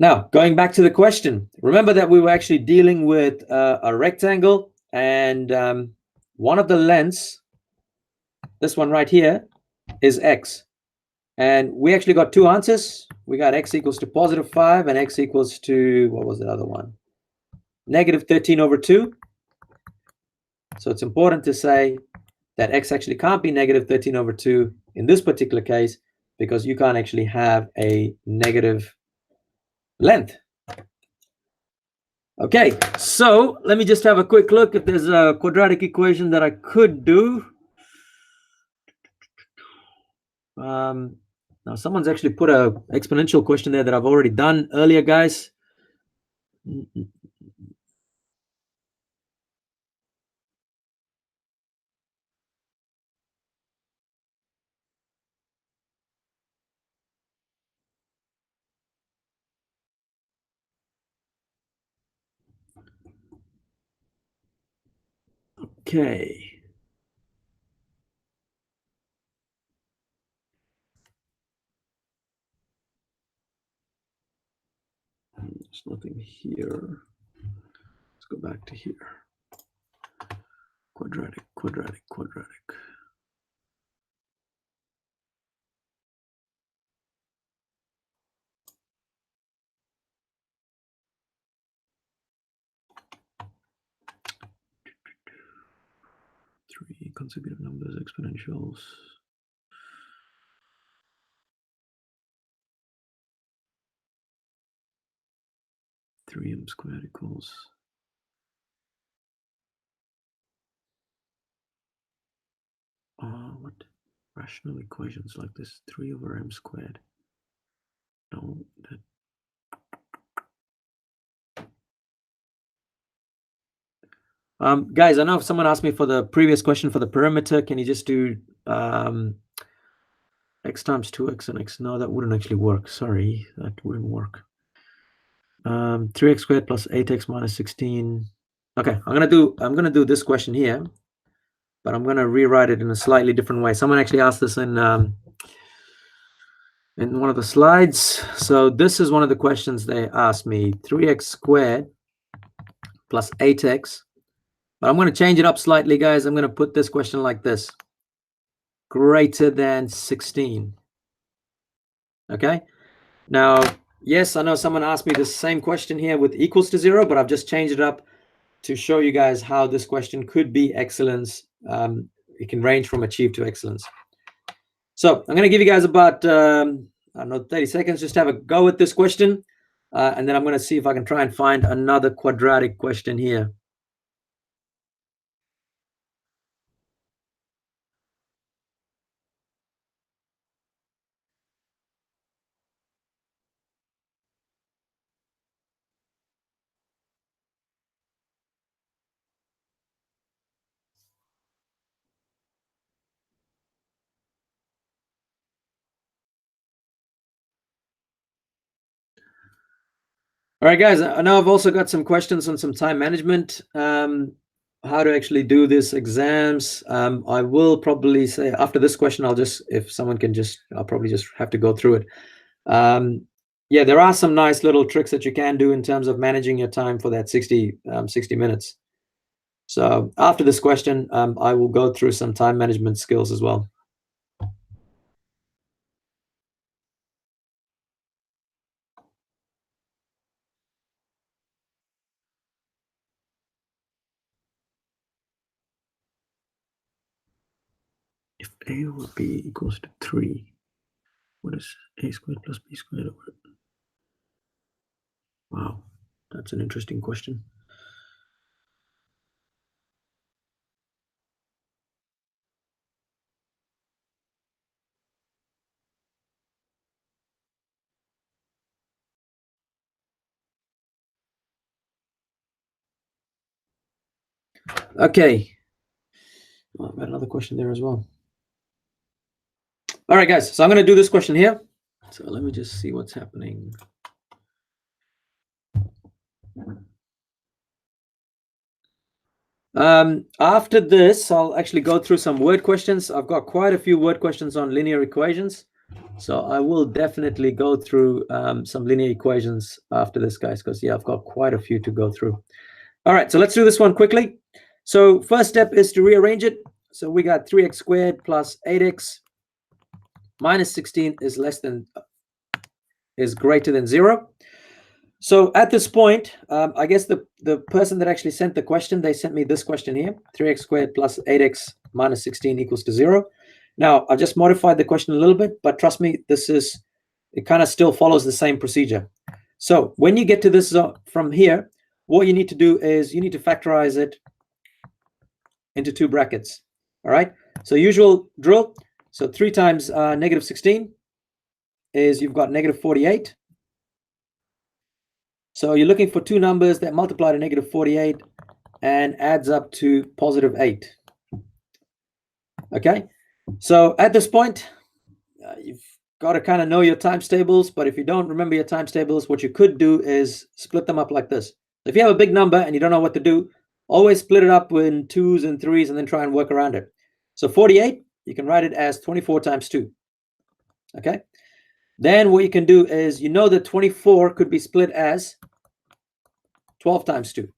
Now, going back to the question, remember that we were actually dealing with a rectangle, and one of the lengths, this one right here, is x. And we actually got two answers. We got x equals to positive 5 and x equals to, what was the other one? Negative 13 over 2. So it's important to say that x actually can't be negative 13 over 2 in this particular case, because you can't actually have a negative length. Okay, so let me just have a quick look if there's a quadratic equation that I could do. Now someone's actually put a exponential question there that I've already done earlier, guys. Okay. There's nothing here. Let's go back to here. Quadratic, quadratic, quadratic. Three consecutive numbers, exponentials. Three m squared equals. What? Rational equations like this, 3 over m squared. No, that. Guys, I know if someone asked me for the previous question for the perimeter, can you just do x times 2x and x? No, that wouldn't actually work. Sorry, that wouldn't work. 3x squared plus 8x minus 16. Okay, I'm gonna do this question here, but I'm gonna rewrite it in a slightly different way. Someone actually asked this in one of the slides. So this is one of the questions they asked me: 3x squared plus 8x. But I'm going to change it up slightly, guys. I'm going to put this question like this: greater than 16. Okay. Now, yes, I know someone asked me the same question here with equals to 0, but I've just changed it up to show you guys how this question could be excellence. It can range from achieve to excellence. So I'm going to give you guys about, I don't know, 30 seconds, just have a go at this question. And then I'm going to see if I can try and find another quadratic question here. All right, guys, I know I've also got some questions on some time management, how to actually do this exams. I will probably say after this question, if someone can I'll probably just have to go through it. Yeah, there are some nice little tricks that you can do in terms of managing your time for that 60 minutes. So after this question, I will go through some time management skills as well. A over B equals to 3. What is A squared plus B squared over? Wow, that's an interesting question. Okay. Well, I've got another question there as well. All right, guys. So I'm going to do this question here. So let me just see what's happening. After this, I'll actually go through some word questions. I've got quite a few word questions on linear equations. So I will definitely go through some linear equations after this, guys, because, yeah, I've got quite a few to go through. All right, so let's do this one quickly. So first step is to rearrange it. So we got 3x squared plus 8x minus 16 is greater than 0. So at this point, I guess the person that actually sent the question, they sent me this question here, 3x squared plus 8x minus 16 equals to 0. Now, I just modified the question a little bit, but trust me, it kind of still follows the same procedure. So when you get to this from here, what you need to do is you need to factorize it into 2 brackets. All right, so usual drill. So 3 times negative 16 is you've got negative 48. So you're looking for 2 numbers that multiply to negative 48 and adds up to positive 8. Okay, so at this point, you've got to kind of know your times tables, but if you don't remember your times tables, what you could do is split them up like this. If you have a big number and you don't know what to do, always split it up in 2s and 3s and then try and work around it. So 48, you can write it as 24 times 2. Okay, then what you can do is, you know that 24 could be split as 12 times 2.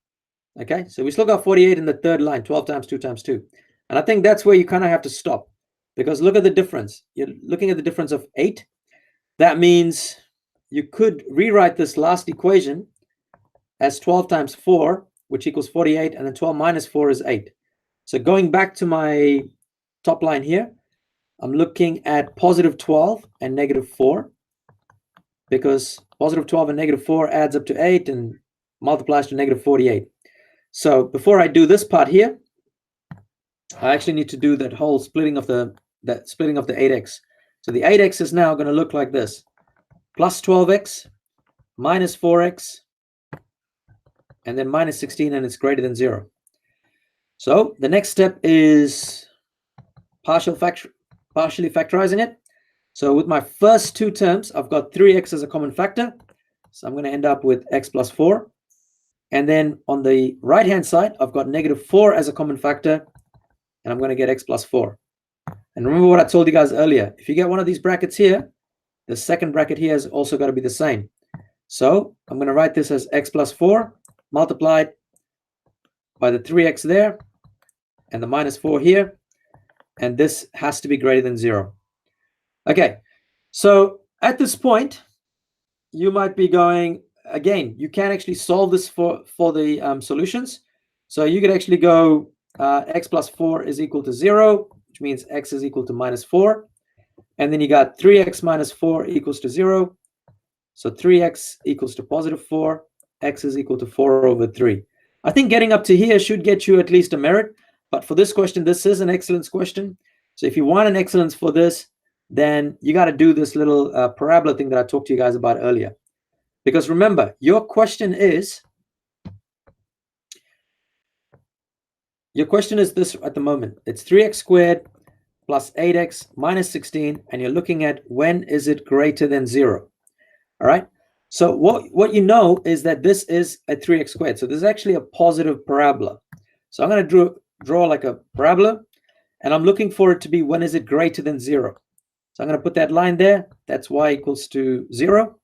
Okay, so we still got 48 in the third line, 12 times 2 times 2. And I think that's where you kind of have to stop, because look at the difference. You're looking at the difference of 8. That means you could rewrite this last equation as 12 times 4, which equals 48, and then 12 minus 4 is 8. So going back to my top line here, I'm looking at positive 12 and negative 4, because positive 12 and negative 4 adds up to 8 and multiplies to negative 48. So before I do this part here, I actually need to do that whole splitting of the 8x. So the 8x is now going to look like this: plus 12x minus 4x and then minus 16, and it's greater than 0. So the next step is partially factorizing it. So with my first 2 terms, I've got 3x as a common factor. So I'm going to end up with x plus 4. And then on the right-hand side, I've got negative 4 as a common factor, and I'm going to get x plus 4. And remember what I told you guys earlier. If you get one of these brackets here, the second bracket here has also got to be the same. So I'm going to write this as x plus 4 multiplied by the 3x there and the minus 4 here. And this has to be greater than 0. Okay, so at this point, you might be going, again, you can actually solve this for the solutions. So you could actually go x plus 4 is equal to 0, which means x is equal to minus 4. And then you got 3x minus 4 equals to 0. So 3x equals to positive 4. X is equal to 4 over 3. I think getting up to here should get you at least a merit. But for this question, this is an excellence question. So if you want an excellence for this, then you got to do this little parabola thing that I talked to you guys about earlier. Because remember, your question is this at the moment. It's 3x squared plus 8x minus 16, and you're looking at when is it greater than 0. All right. So what you know is that this is a 3x squared. So this is actually a positive parabola. So I'm going to draw like a parabola, and I'm looking for it to be when is it greater than 0. So I'm going to put that line there. That's y equals to 0.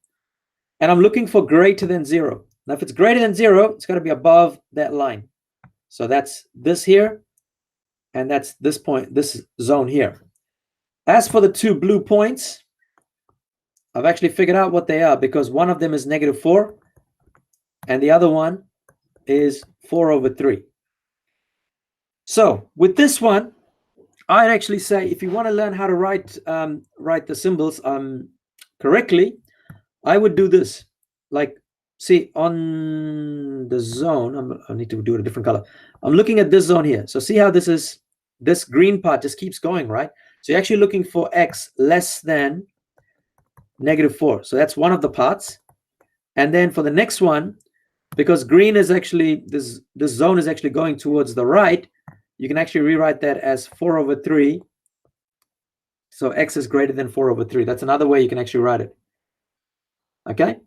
And I'm looking for greater than 0. Now, if it's greater than 0, it's got to be above that line. So that's this here, and that's this point, this zone here. As for the 2 blue points, I've actually figured out what they are, because one of them is negative 4, and the other one is 4 over 3. So with this one, I'd actually say if you want to learn how to write write the symbols correctly, I would do this. Like, see, on the zone, I need to do it a different color. I'm looking at this zone here. So see how this green part just keeps going, right? So you're actually looking for x less than -4. So that's one of the parts. And then for the next one, because green is actually, this zone is actually going towards the right, you can actually rewrite that as 4/3. So x is greater than 4/3. That's another way you can actually write it. Okay?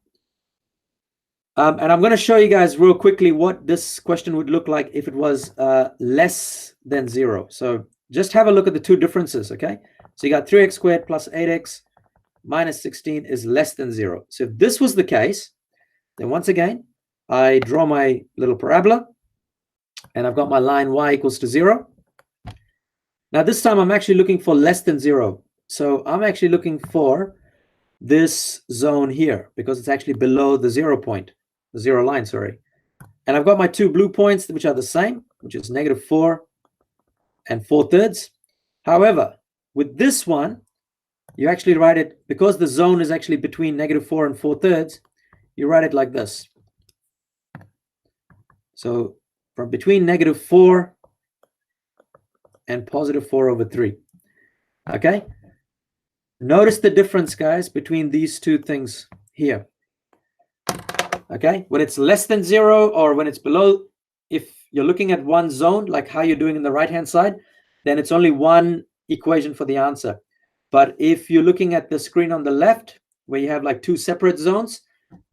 And I'm going to show you guys real quickly what this question would look like if it was less than 0. So just have a look at the two differences, okay? So you got 3x squared plus 8x minus 16 is less than 0. So if this was the case, then once again, I draw my little parabola, and I've got my line y equals to 0. Now this time I'm actually looking for less than 0. So I'm actually looking for this zone here because it's actually below the 0 point, the 0 line, sorry. And I've got my two blue points, which are the same, which is -4 and 4/3. However, with this one, you actually write it, because the zone is actually between -4 and 4/3, you write it like this. So from between -4 and +4/3. Okay? Notice the difference, guys, between these two things here. Okay? When it's less than 0 or when it's below, if you're looking at one zone, like how you're doing in the right-hand side, then it's only one equation for the answer. But if you're looking at the screen on the left, where you have like two separate zones,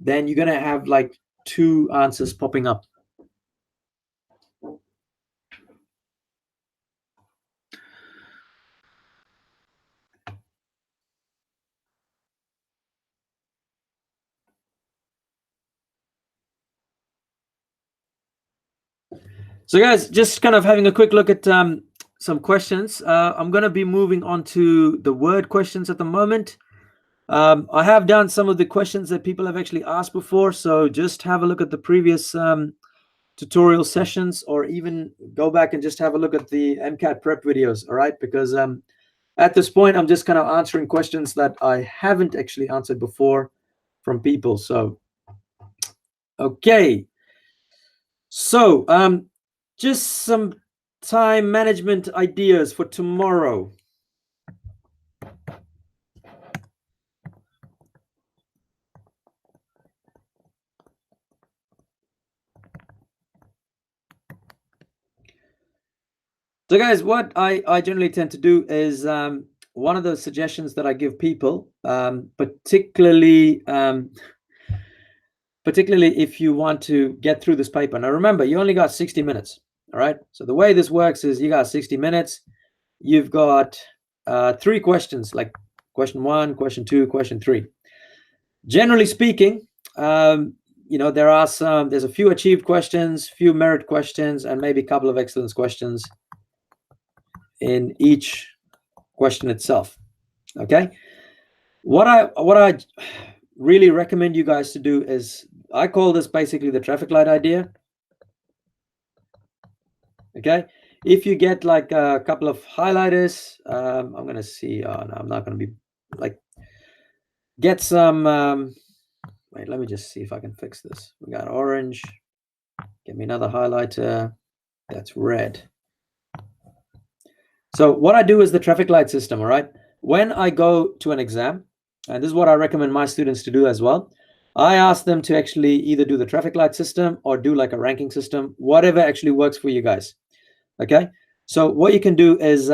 then you're going to have like two answers popping up. So guys, just kind of having a quick look at some questions. I'm going to be moving on to the word questions at the moment. I have done some of the questions that people have actually asked before, so just have a look at the previous tutorial sessions, or even go back and just have a look at the MCAT prep videos, all right? Because at this point, I'm just kind of answering questions that I haven't actually answered before from people. So, okay. So, just some time management ideas for tomorrow. So guys, what I generally tend to do is one of the suggestions that I give people, particularly if you want to get through this paper. Now remember, you only got 60 minutes, all right? So the way this works is you got 60 minutes. You've got 3 questions, like question 1, question 2, question 3. Generally speaking, there's a few achieved questions, few merit questions, and maybe a couple of excellence questions in each question itself. Okay, what I really recommend you guys to do is, I call this basically the traffic light idea. Okay, if you get like a couple of highlighters, I'm gonna see. Oh no, I'm not gonna be like, get some. Wait, let me just see if I can fix this. We got orange. Give me another highlighter. That's red. So what I do is the traffic light system, all right? When I go to an exam, and this is what I recommend my students to do as well, I ask them to actually either do the traffic light system or do like a ranking system, whatever actually works for you guys, okay? So what you can do is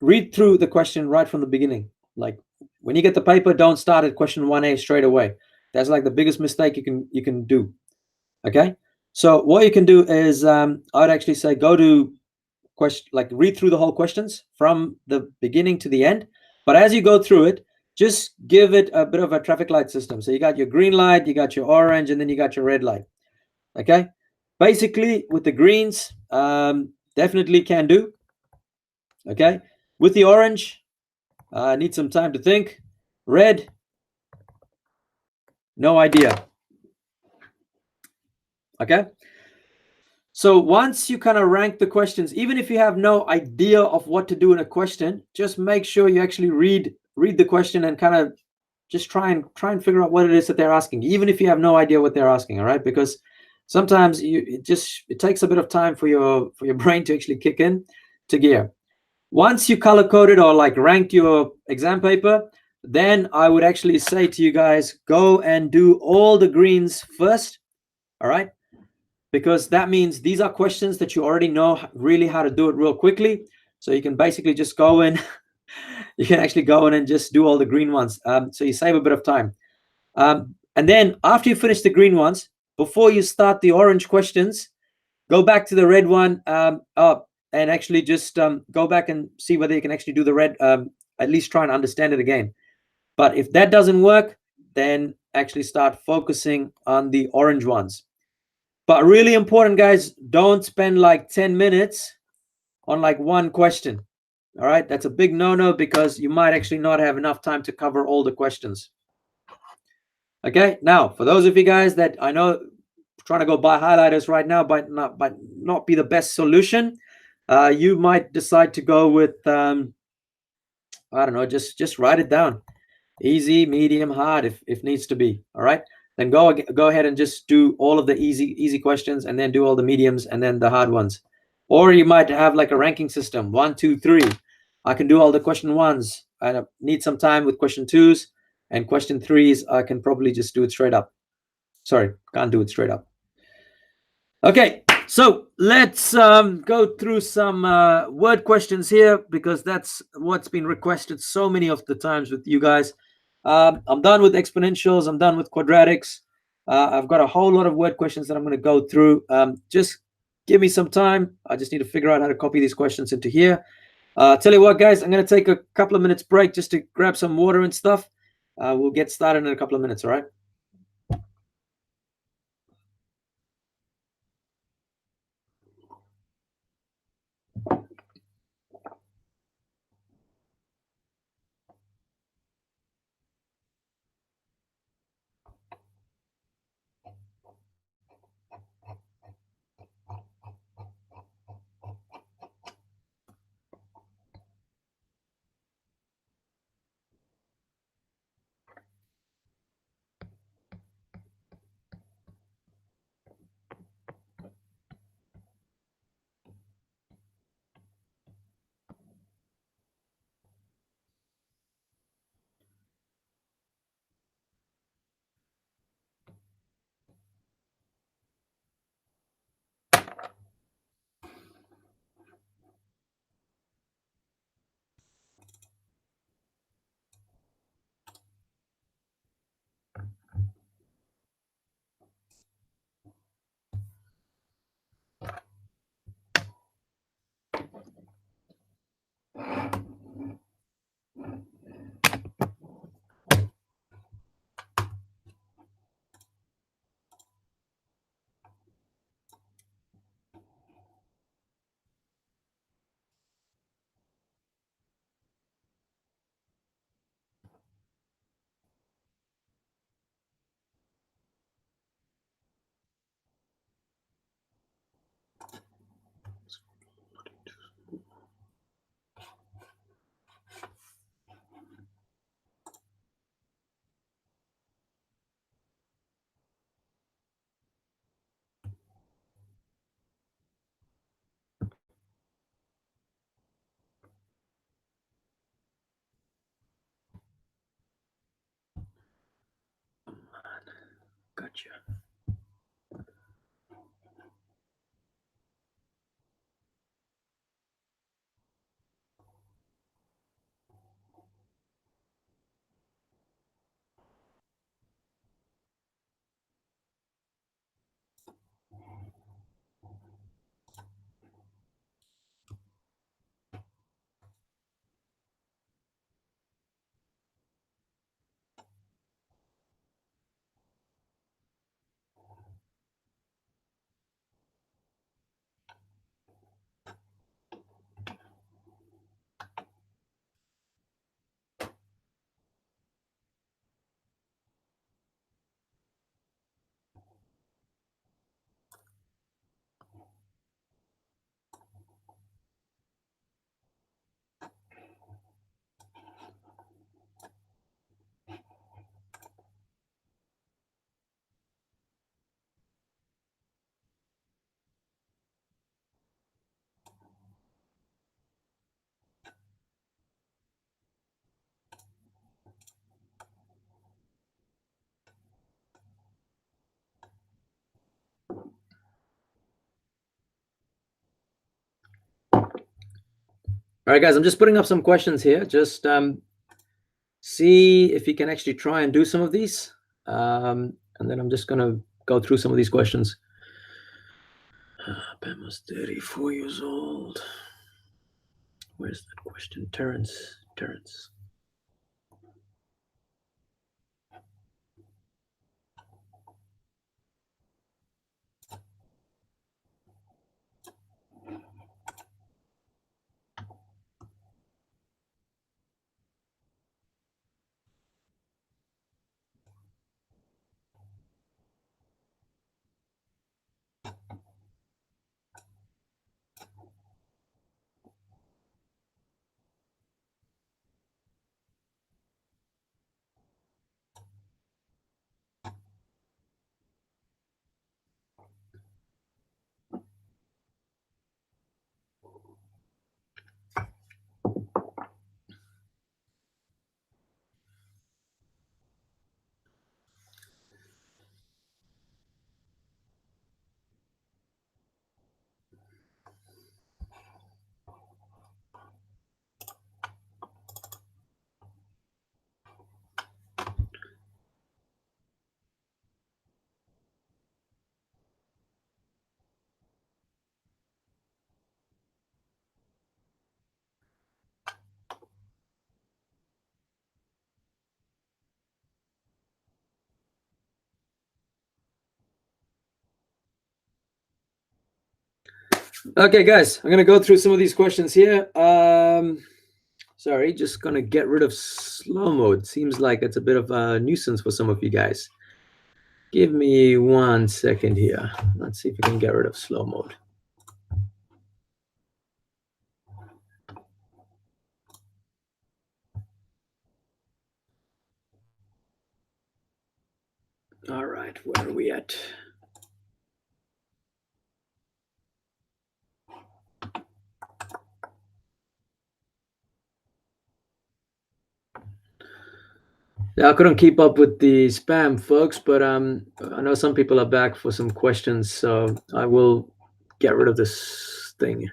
read through the question right from the beginning. Like when you get the paper, don't start at question 1A straight away. That's like the biggest mistake you can do, okay? So what you can do is I'd actually say go to question, like read through the whole questions from the beginning to the end, but as you go through it, just give it a bit of a traffic light system. So you got your green light, you got your orange, and then you got your red light. Okay, basically with the greens, definitely can do. Okay, with the orange, need some time to think. Red, no idea. Okay, So once you kind of rank the questions, even if you have no idea of what to do in a question, just make sure you actually read the question and kind of just try and figure out what it is that they're asking, even if you have no idea what they're asking. All right, because sometimes it takes a bit of time for your brain to actually kick in to gear. Once you color coded or like ranked your exam paper, then I would actually say to you guys, go and do all the greens first. All right, because that means these are questions that you already know really how to do it real quickly. So you can basically just go in, you can actually go in and just do all the green ones. So you save a bit of time. And then after you finish the green ones, before you start the orange questions, go back to the red one and actually just go back and see whether you can actually do the red, at least try and understand it again. But if that doesn't work, then actually start focusing on the orange ones. But really important, guys, don't spend like 10 minutes on like one question. All right, that's a big no-no because you might actually not have enough time to cover all the questions. Okay, now for those of you guys that I know trying to go buy highlighters right now might not be the best solution, you might decide to go with I don't know, just write it down. Easy, medium, hard if needs to be. All right, then go ahead and just do all of the easy questions and then do all the mediums and then the hard ones. Or you might have like a ranking system, 1, 2, 3. I can do all the question ones. I need some time with question twos, and question threes I can probably just do it straight up. Sorry, can't do it straight up. Okay, so let's go through some word questions here because that's what's been requested so many of the times with you guys. I'm done with exponentials. I'm done with quadratics. I've got a whole lot of word questions that I'm going to go through. Just give me some time. I just need to figure out how to copy these questions into here. Tell you what, guys, I'm going to take a couple of minutes break just to grab some water and stuff. We'll get started in a couple of minutes, all right? Gotcha. All right, guys, I'm just putting up some questions here. Just see if you can actually try and do some of these. And then I'm just going to go through some of these questions. Pam was 34 years old. Where's that question? Terrence. Okay, guys, I'm going to go through some of these questions here. Sorry, just going to get rid of slow mode. Seems like it's a bit of a nuisance for some of you guys. Give me 1 second here. Let's see if we can get rid of slow mode. All right, where are we at? Yeah, I couldn't keep up with the spam, folks, but I know some people are back for some questions, so I will get rid of this thing.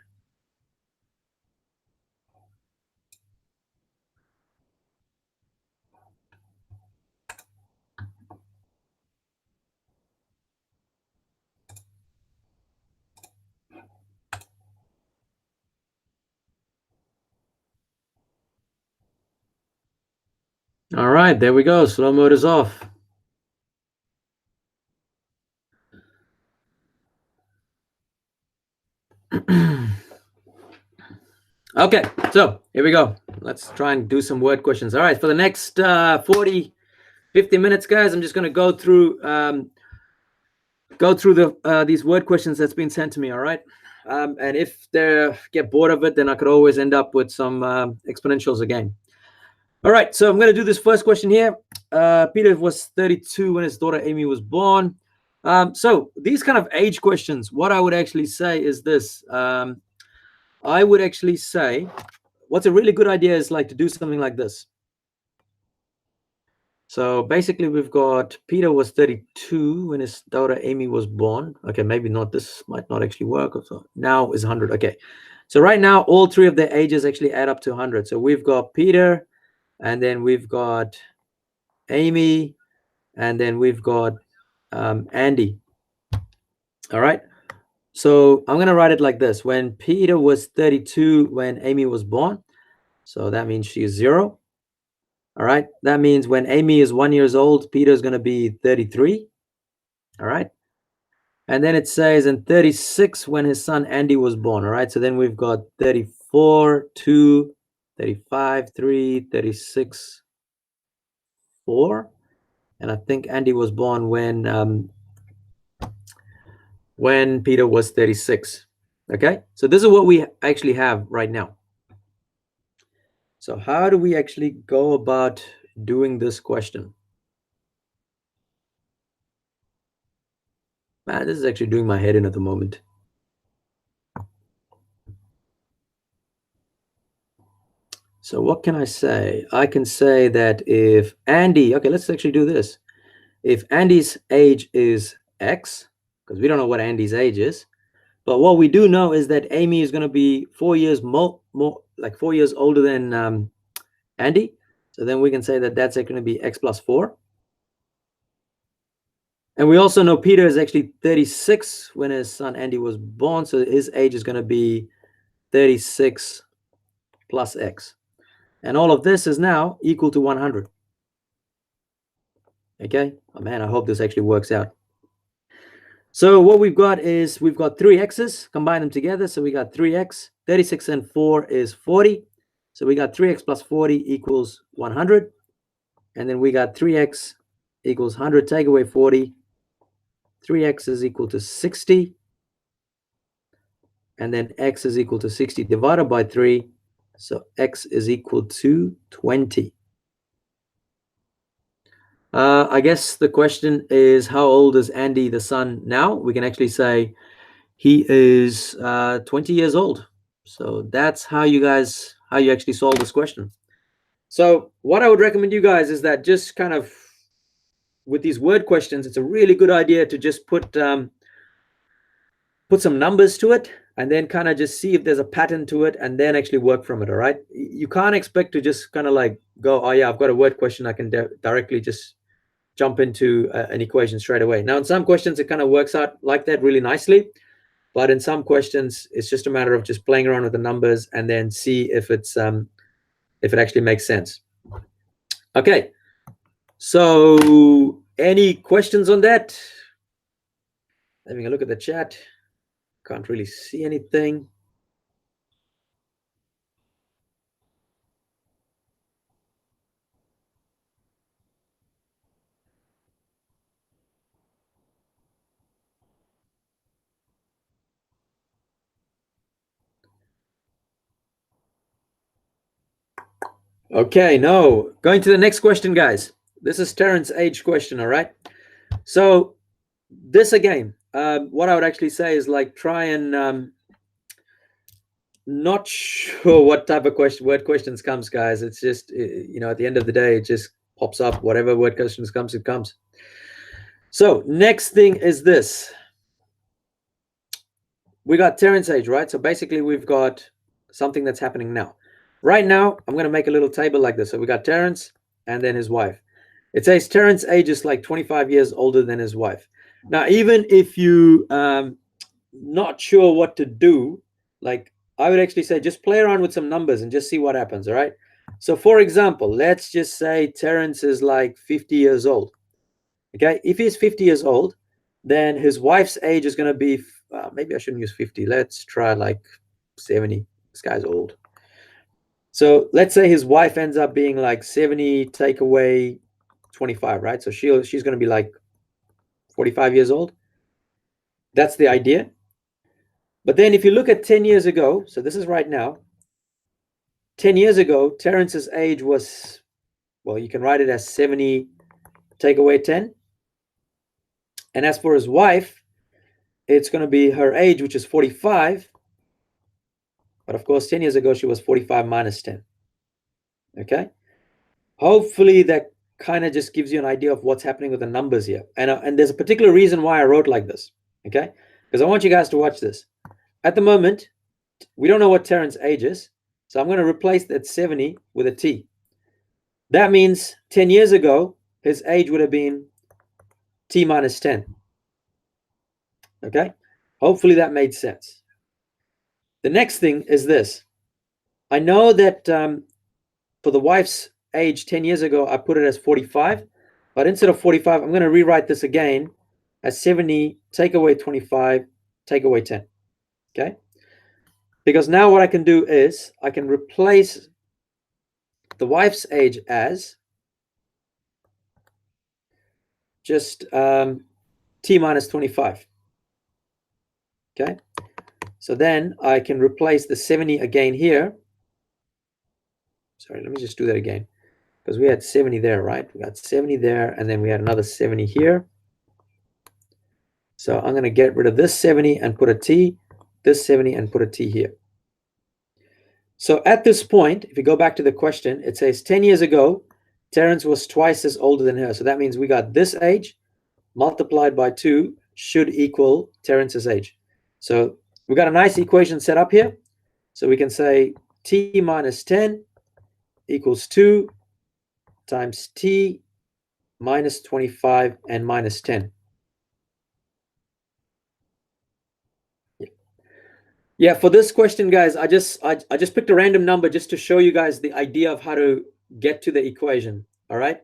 All right, there we go. Slow mode is off. Okay, so here we go. Let's try and do some word questions. All right, for the next 40, 50 minutes, guys, I'm just going to go through these word questions that's been sent to me. All right, and if they get bored of it, then I could always end up with some exponentials again. All right, so I'm going to do this first question here. Peter was 32 when his daughter Amy was born. So these kind of age questions, what I would actually say is this. I would actually say what's a really good idea is like to do something like this. So basically we've got Peter was 32 when his daughter Amy was born. Okay, maybe not, this might not actually work. So now is 100. Okay, so right now all three of their ages actually add up to 100. So we've got Peter, and then we've got Amy, and then we've got Andy. All right, so I'm gonna write it like this: when Peter was 32 when Amy was born, so that means she's 0. All right, that means when Amy is 1 year old, Peter's going to be 33. All right, and then it says in 36 when his son Andy was born. All right, so then we've got 34, 2, 35, 3, 36, 4, and I think Andy was born when Peter was 36. Okay, so this is what we actually have right now. So how do we actually go about doing this question? Man, this is actually doing my head in at the moment. So what can I say? I can say that if Andy, okay, let's actually do this. If Andy's age is X, because we don't know what Andy's age is, but what we do know is that Amy is going to be 4 years like 4 years older than Andy. So then we can say that that's going to be x plus 4. And we also know Peter is actually 36 when his son Andy was born. So his age is going to be 36 plus x. And all of this is now equal to 100. Okay? Oh man, I hope this actually works out. So what we've got is we've got 3 x's, combine them together. So we got 3x, 36 and 4 is 40. So we got 3x plus 40 equals 100. And then we got 3x equals 100, take away 40. 3x is equal to 60. And then x is equal to 60 divided by 3. So x is equal to 20. I guess the question is, how old is Andy, the son, now? We can actually say he is 20 years old. So that's how you actually solve this question. So what I would recommend you guys is that just kind of with these word questions, it's a really good idea to just put some numbers to it and then kind of just see if there's a pattern to it and then actually work from it. All right. You can't expect to just kind of like go, oh yeah, I've got a word question. I can directly just jump into an equation straight away. Now, in some questions, it kind of works out like that really nicely. But in some questions, it's just a matter of just playing around with the numbers and then see if it actually makes sense. Okay. So any questions on that? Having a look at the chat. Can't really see anything. Okay, no. Going to the next question, guys. This is Terrence's age question, all right? So this again, what I would actually say is like try and not sure what type of word questions comes, guys. It's just, at the end of the day, it just pops up. Whatever word questions comes, it comes. So next thing is this. We got Terrence's age, right? So basically we've got something that's happening now. Right now, I'm going to make a little table like this. So we got Terrence and then his wife. It says Terrence's age is like 25 years older than his wife. Now, even if you not sure what to do, like I would actually say just play around with some numbers and just see what happens, all right? So for example, let's just say Terrence is like 50 years old. Okay, if he's 50 years old, then his wife's age is going to be, maybe I shouldn't use 50. Let's try like 70. This guy's old. So let's say his wife ends up being like 70, take away 25, right? So she's going to be like 45 years old. That's the idea. But then if you look at 10 years ago, so this is right now, 10 years ago, Terrence's age was, well, you can write it as 70, take away 10. And as for his wife, it's going to be her age, which is 45. But of course, 10 years ago, she was 45 minus 10. Okay. Hopefully that kind of just gives you an idea of what's happening with the numbers here. And there's a particular reason why I wrote like this. Okay. Because I want you guys to watch this. At the moment, we don't know what Terrence's age is. So I'm going to replace that 70 with a T. That means 10 years ago, his age would have been T minus 10. Okay. Hopefully that made sense. The next thing is this. I know that for the wife's age 10 years ago, I put it as 45. But instead of 45, I'm going to rewrite this again as 70, take away 25, take away 10. Okay? Because now what I can do is I can replace the wife's age as just T minus 25. Okay? So then I can replace the 70 again here. Sorry, let me just do that again. Because we had 70 there, right? We got 70 there, and then we had another 70 here. So I'm going to get rid of this 70 and put a T, this 70 and put a T here. So at this point, if you go back to the question, it says 10 years ago, Terrence was twice as older than her. So that means we got this age multiplied by 2 should equal Terrence's age. So we got a nice equation set up here. So we can say t minus 10 equals 2 times t minus 25 and minus 10. Yeah, for this question, guys, I just picked a random number just to show you guys the idea of how to get to the equation. All right,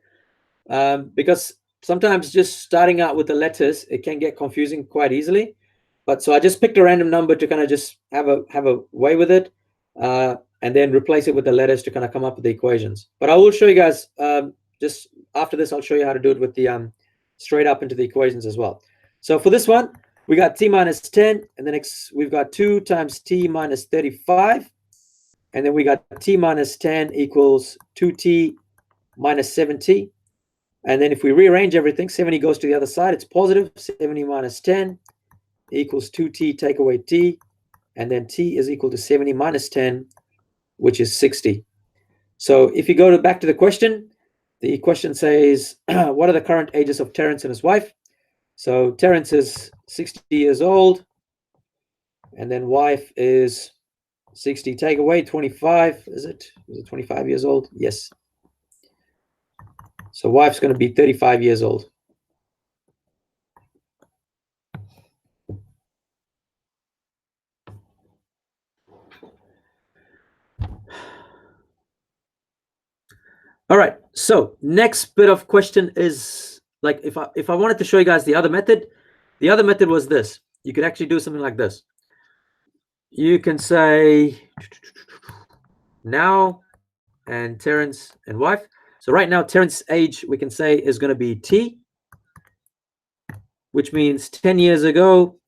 because sometimes just starting out with the letters, it can get confusing quite easily. But so I just picked a random number to kind of just have a way with it, and then replace it with the letters to kind of come up with the equations. But I will show you guys just after this. I'll show you how to do it with the straight up into the equations as well. So for this one, we got t minus 10, and then we've got 2 times t minus 35, and then we got t minus 10 equals 2t minus 7t. And then if we rearrange everything, 70 goes to the other side. It's positive. 70 minus 10 equals 2t, take away t, and then t is equal to 70 minus 10, which is 60. So if you go back to the question says, what are the current ages of Terence and his wife? So Terence is 60 years old, and then wife is 60. Take away 25. Is it 25 years old? Yes. So wife's going to be 35 years old. All right. So next bit of question is, like, if I wanted to show you guys the other method was this. You could actually do something like this. You can say now and Terence and wife. So right now, Terence's age, we can say, is going to be t, which means 10 years ago,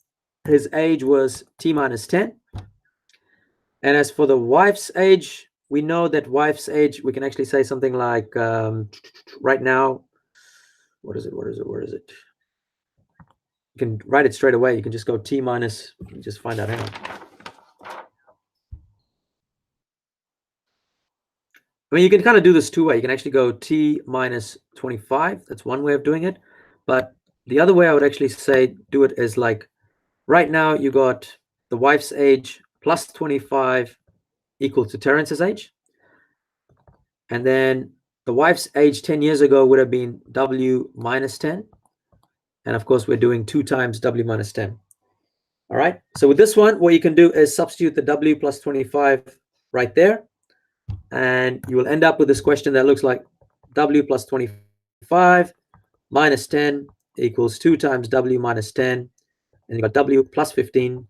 his age was t minus 10. And as for the wife's age, we know that wife's age, we can actually say something like, right now, where is it? You can write it straight away. You can just go t minus, just find out. Hang on. I mean, you can kind of do this two ways. You can actually go t minus 25. That's one way of doing it. But the other way I would actually say do it is like, right now you got the wife's age plus 25 equal to Terence's age. And then the wife's age 10 years ago would have been w minus 10. And of course, we're doing 2 times w minus 10. All right. So with this one, what you can do is substitute the w plus 25 right there. And you will end up with this question that looks like w plus 25 minus 10 equals 2 times w minus 10. And you got w plus 15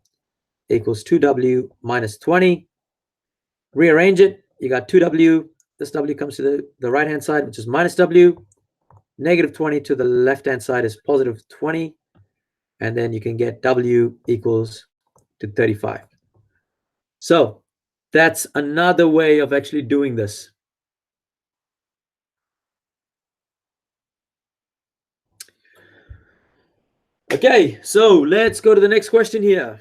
equals 2w minus 20. Rearrange it. You got 2w. This w comes to the right-hand side, which is minus w. Negative 20 to the left-hand side is positive 20. And then you can get w equals to 35. So that's another way of actually doing this. Okay, so let's go to the next question here.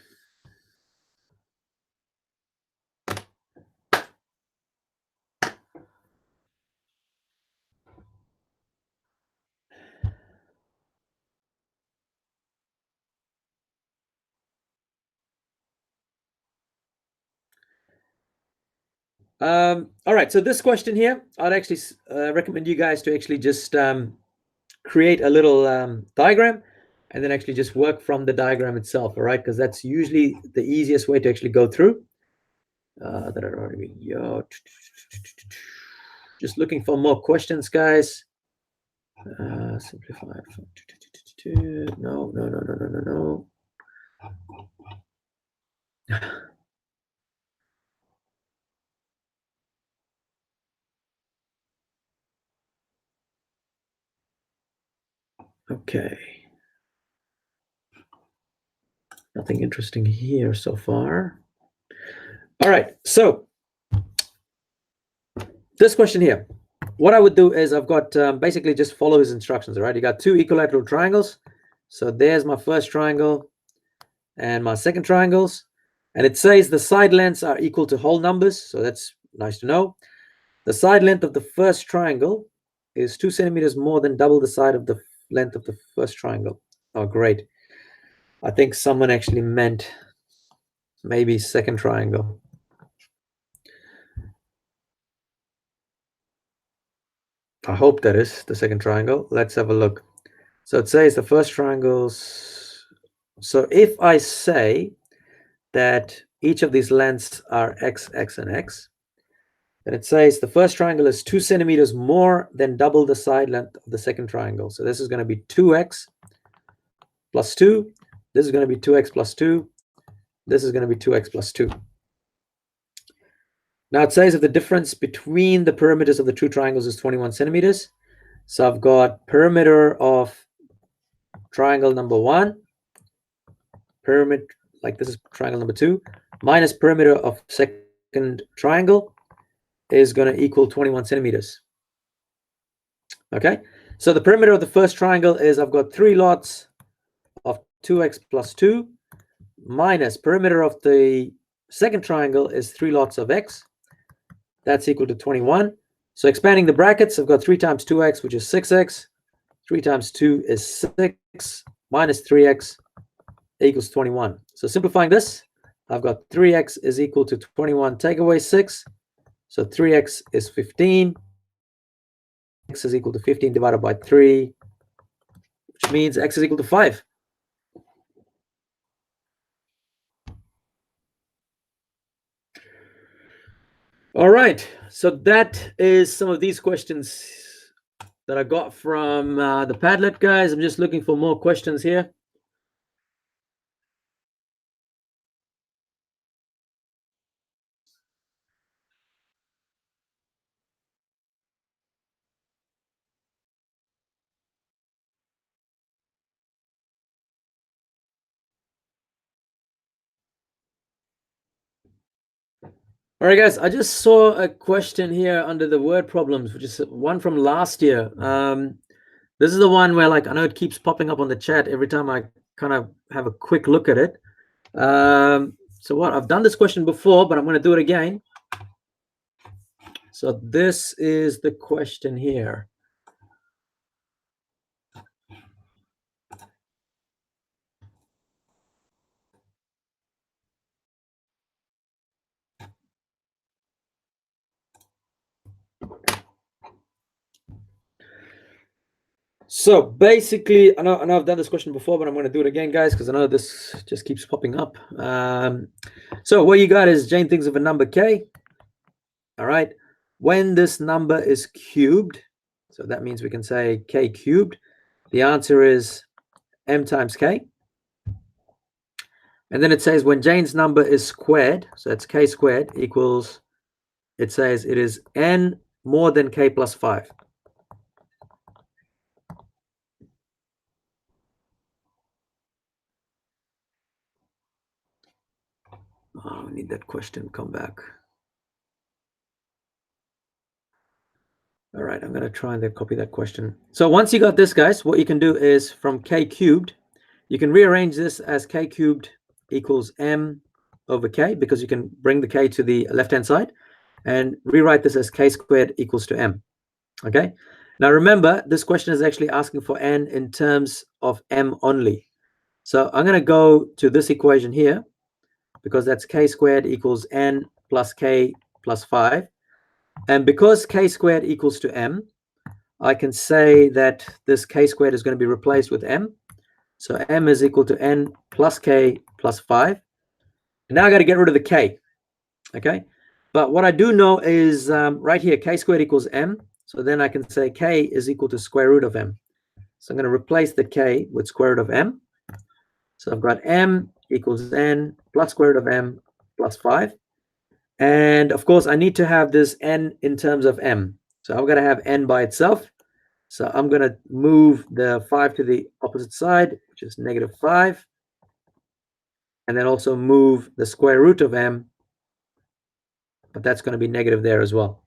All right, so this question here, I'd actually recommend you guys to actually just create a little diagram and then actually just work from the diagram itself, all right? Because that's usually the easiest way to actually go through. That had already been, just looking for more questions, guys. Simplify. No. Okay. Nothing interesting here so far. All right, so this question here, what I would do is I've got basically just follow his instructions, all right? You got 2 equilateral triangles. So there's my first triangle and my second triangles. And it says the side lengths are equal to whole numbers. So that's nice to know. The side length of the first triangle is 2 centimeters more than double the side of the length of the first triangle. Oh, great. I think someone actually meant maybe second triangle. I hope that is the second triangle. Let's have a look. So it says the first triangles. So if I say that each of these lengths are x, x, and x, then it says the first triangle is 2 centimeters more than double the side length of the second triangle. So this is going to be 2x plus 2. This is going to be 2x plus 2. This is going to be 2x plus 2. Now it says that the difference between the perimeters of the two triangles is 21 centimeters. So I've got perimeter of triangle number 1, perimeter, like this is triangle number 2, minus perimeter of second triangle is going to equal 21 centimeters. Okay, so the perimeter of the first triangle is I've got 3 lots of 2x plus 2 minus perimeter of the second triangle is 3 lots of x. That's equal to 21. So expanding the brackets, I've got 3 times 2x, which is 6x. 3 times 2 is 6 minus 3x equals 21. So simplifying this, I've got 3x is equal to 21. Take away 6. So 3x is 15. X is equal to 15 divided by 3, which means x is equal to 5. All right, so that is some of these questions that I got from the Padlet guys. I'm just looking for more questions here. All right, guys, I just saw a question here under the word problems, which is one from last year. This is the one where, like, I know it keeps popping up on the chat every time I kind of have a quick look at it. So what, I've done this question before, but I'm going to do it again. So this is the question here. So basically, I know I've done this question before, but I'm going to do it again, guys, because I know this just keeps popping up. So what you got is Jane thinks of a number k. All right. When this number is cubed, so that means we can say k cubed. The answer is m times k. And then it says when Jane's number is squared, so it's k squared equals, it says it is n more than k plus 5. Oh, I need that question come back. All right, I'm going to try and then copy that question. So once you got this, guys, what you can do is from k cubed, you can rearrange this as k cubed equals m over k, because you can bring the k to the left-hand side, and rewrite this as k squared equals to m. Okay, now remember, this question is actually asking for n in terms of m only. So I'm going to go to this equation here, because that's k squared equals n plus k plus 5. And because k squared equals to m, I can say that this k squared is going to be replaced with m. So m is equal to n plus k plus 5. And now I got to get rid of the k. Okay, but what I do know is right here, k squared equals m. So then I can say k is equal to square root of m. So I'm going to replace the k with square root of m. So I've got m equals n plus square root of m plus 5. And of course, I need to have this n in terms of m. So I'm going to have n by itself. So I'm going to move the 5 to the opposite side, which is negative 5. And then also move the square root of m, but that's going to be negative there as well.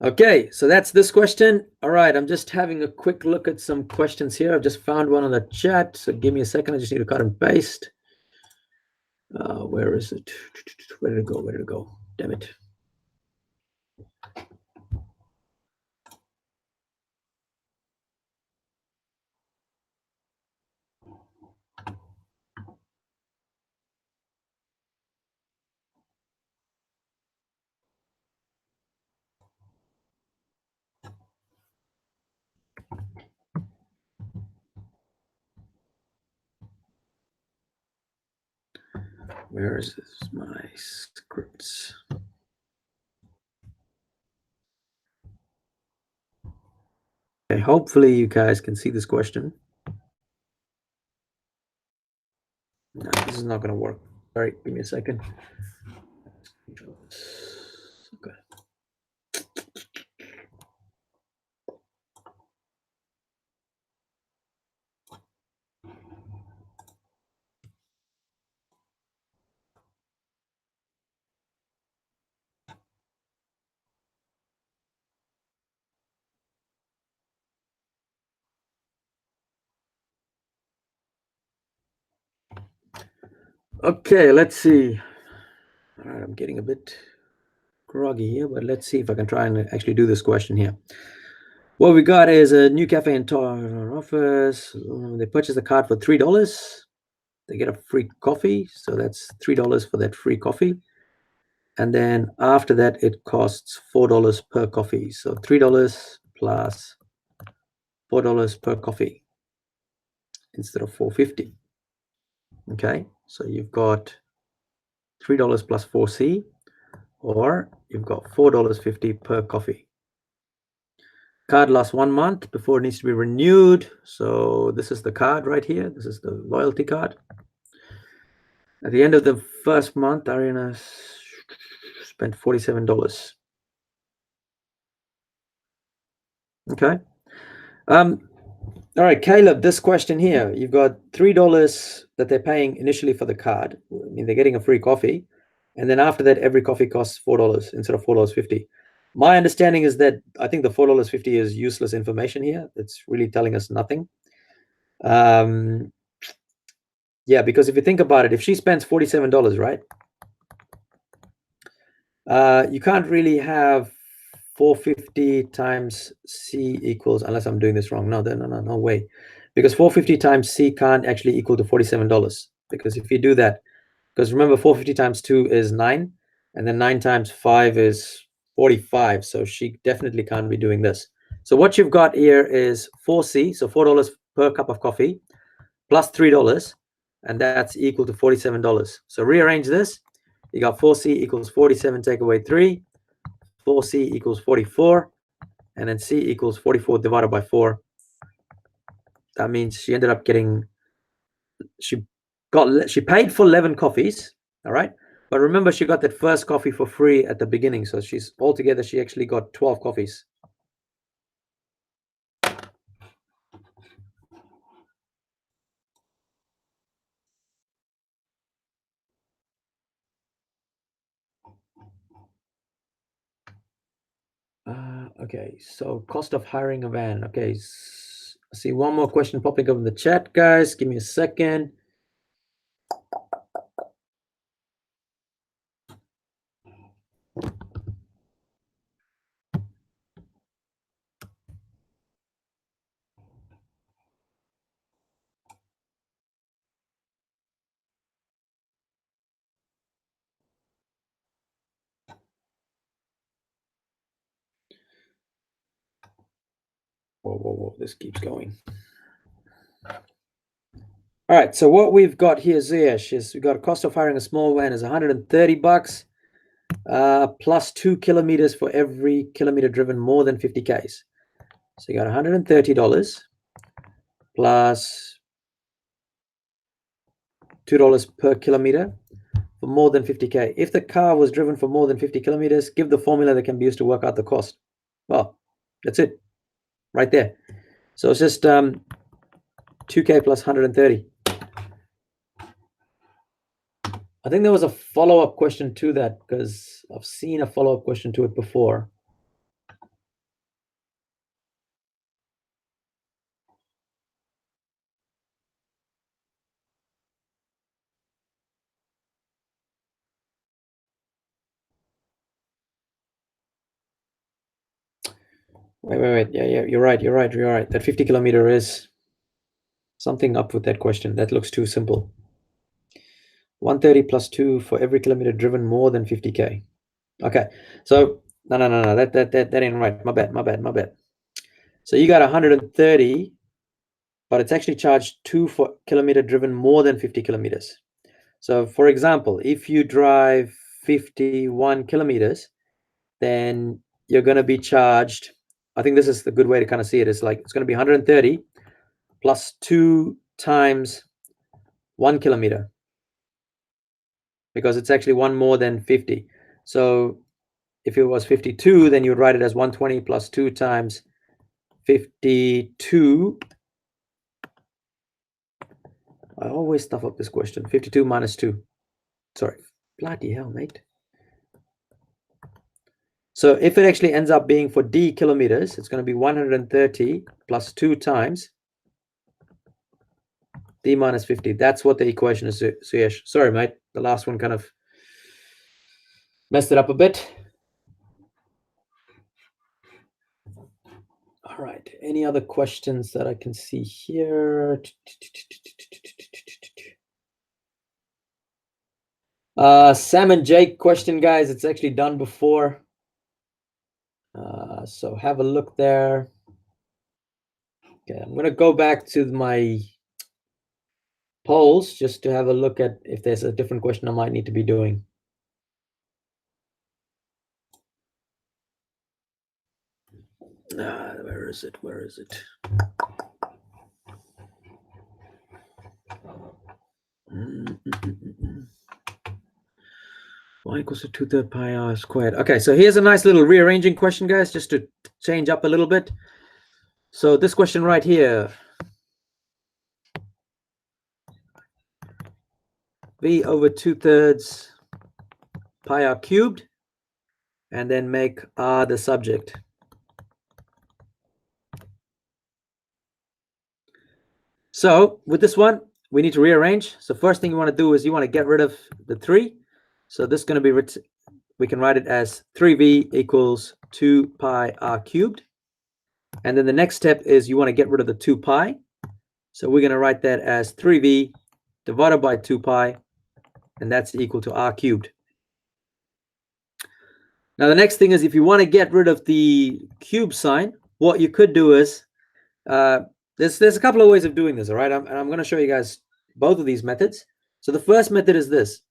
Okay, so that's this question. All right, I'm just having a quick look at some questions here. I've just found one on the chat, so give me a second. I just need to cut and paste. Where is it? Where did it go? Where did it go? Damn it. Where is this? My scripts. Okay, hopefully you guys can see this question. No, this is not going to work. All right, give me a second. Okay. Okay, let's see. All right, I'm getting a bit groggy here, but let's see if I can try and actually do this question here. What we got is a new cafe in our office. They purchase the card for $3. They get a free coffee, so that's $3 for that free coffee. And then after that, it costs $4 per coffee. So $3 plus $4 per coffee instead of $4.50. Okay, so you've got $3 plus 4C, or you've got $4.50 per coffee. Card lasts 1 month before it needs to be renewed. So this is the card right here. This is the loyalty card. At the end of the first month, Ariana spent $47. Okay. All right, Caleb, this question here, you've got $3 that they're paying initially for the card. I mean, they're getting a free coffee. And then after that, every coffee costs $4 instead of $4.50. My understanding is that I think the $4.50 is useless information here. It's really telling us nothing. Yeah, because if you think about it, if she spends $47, right? You can't really have 450 times C equals, unless I'm doing this wrong. No way. Because 450 times C can't actually equal to $47. Because if you do that, because remember 450 times 2 is 9, and then 9 times 5 is 45. So she definitely can't be doing this. So what you've got here is 4C, so $4 per cup of coffee, plus $3, and that's equal to $47. So rearrange this. You got 4C equals 47, take away 3. 4C equals 44, and then C equals 44 divided by 4. That means she ended up getting, she paid for 11 coffees, all right? But remember, she got that first coffee for free at the beginning. So she's altogether, she actually got 12 coffees. Okay, so cost of hiring a van. Okay, I see one more question popping up in the chat, guys. Give me a second. Whoa, this keeps going. All right, so what we've got here, Zeesh, is we've got a cost of hiring a small van is $130, plus 2 kilometers for every kilometer driven more than 50 Ks. So you got $130 plus $2 per kilometer for more than 50K. If the car was driven for more than 50 kilometers, give the formula that can be used to work out the cost. Well, that's it right there. So it's just 2K plus 130. I think there was a follow-up question to that because I've seen a follow-up question to it before. Wait. Yeah, you're right. That 50 kilometer is something up with that question. That looks too simple. 130 plus 2 for every kilometer driven more than 50K. Okay, so no. That ain't right. My bad. So you got 130, but it's actually charged 2 for kilometer driven more than 50 kilometers. So for example, if you drive 51 kilometers, then you're going to be charged, I think this is the good way to kind of see it, is like it's going to be 130 plus 2 times 1 kilometer, because it's actually one more than 50. So if it was 52, then you would write it as 120 plus 2 times 52. I always stuff up this question. 52 minus 2. Sorry. Bloody hell, mate. So if it actually ends up being for d kilometers, it's going to be 130 plus 2 times d minus 50. That's what the equation is, Suyesh. Sorry, mate. The last one kind of messed it up a bit. All right. Any other questions that I can see here? Sam and Jake question, guys. It's actually done before. So have a look there. Okay, I'm going to go back to my polls just to have a look at if there's a different question I might need to be doing. Where is it? Where is it? Y equals to 2/3 pi r squared. Okay, so here's a nice little rearranging question, guys, just to change up a little bit. So this question right here, v over 2/3 pi r cubed, and then make r the subject. So with this one, we need to rearrange. So first thing you want to do is you want to get rid of the 3. So this is going to be written, we can write it as 3v equals 2 pi r cubed. And then the next step is you want to get rid of the 2 pi. So we're going to write that as 3v divided by 2 pi, and that's equal to r cubed. Now the next thing is, if you want to get rid of the cube sign, what you could do is, there's a couple of ways of doing this, all right? And I'm going to show you guys both of these methods. So the first method is this.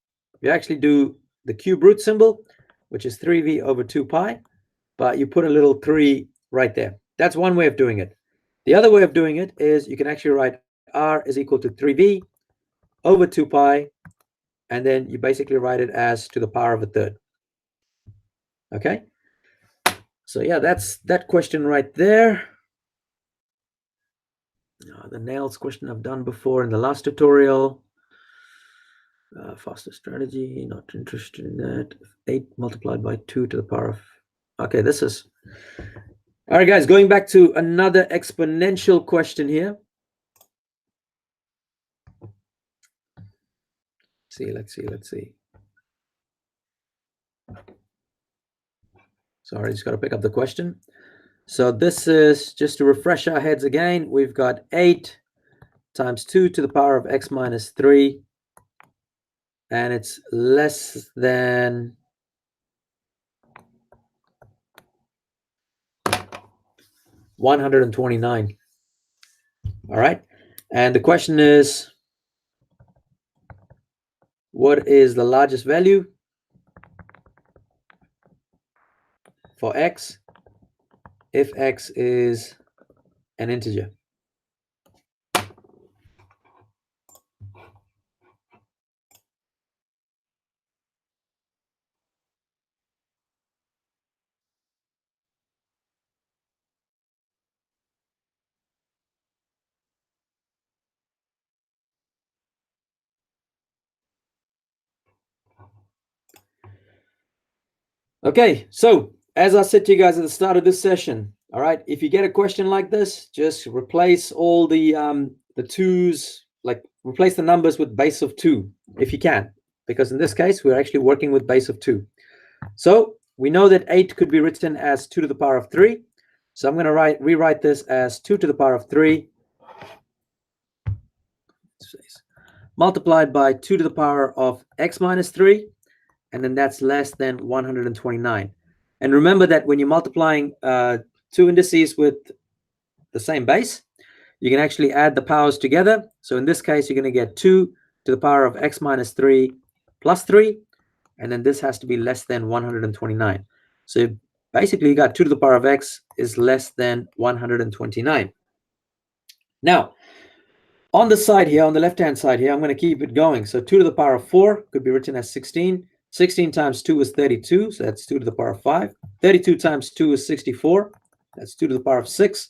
You actually do the cube root symbol, which is 3v over 2 pi, but you put a little 3 right there. That's one way of doing it. The other way of doing it is you can actually write r is equal to 3v over 2 pi, and then you basically write it as to the power of a third. Okay? So yeah, that's that question right there. The nails question I've done before in the last tutorial. Faster strategy, not interested in that. 8 multiplied by 2 to the power of... Okay, this is... All right, guys, going back to another exponential question here. Let's see. Sorry, just got to pick up the question. So this is, just to refresh our heads again, we've got 8 times 2 to the power of x minus 3, and it's less than 129. All right, and the question is, what is the largest value for x if x is an integer? Okay, so as I said to you guys at the start of this session, all right, if you get a question like this, just replace all the 2's, like replace the numbers with base of 2 if you can, because in this case we're actually working with base of 2. So we know that 8 could be written as 2 to the power of 3. So I'm going to rewrite this as 2 to the power of 3 multiplied by 2 to the power of x minus 3, and then that's less than 129. And remember that when you're multiplying 2 indices with the same base, you can actually add the powers together. So in this case, you're going to get 2 to the power of x minus 3 plus 3, and then this has to be less than 129. So basically, you got 2 to the power of x is less than 129. Now, on the side here, on the left-hand side here, I'm going to keep it going. So 2 to the power of 4 could be written as 16. 16 times 2 is 32, so that's 2 to the power of 5. 32 times 2 is 64. That's 2 to the power of 6.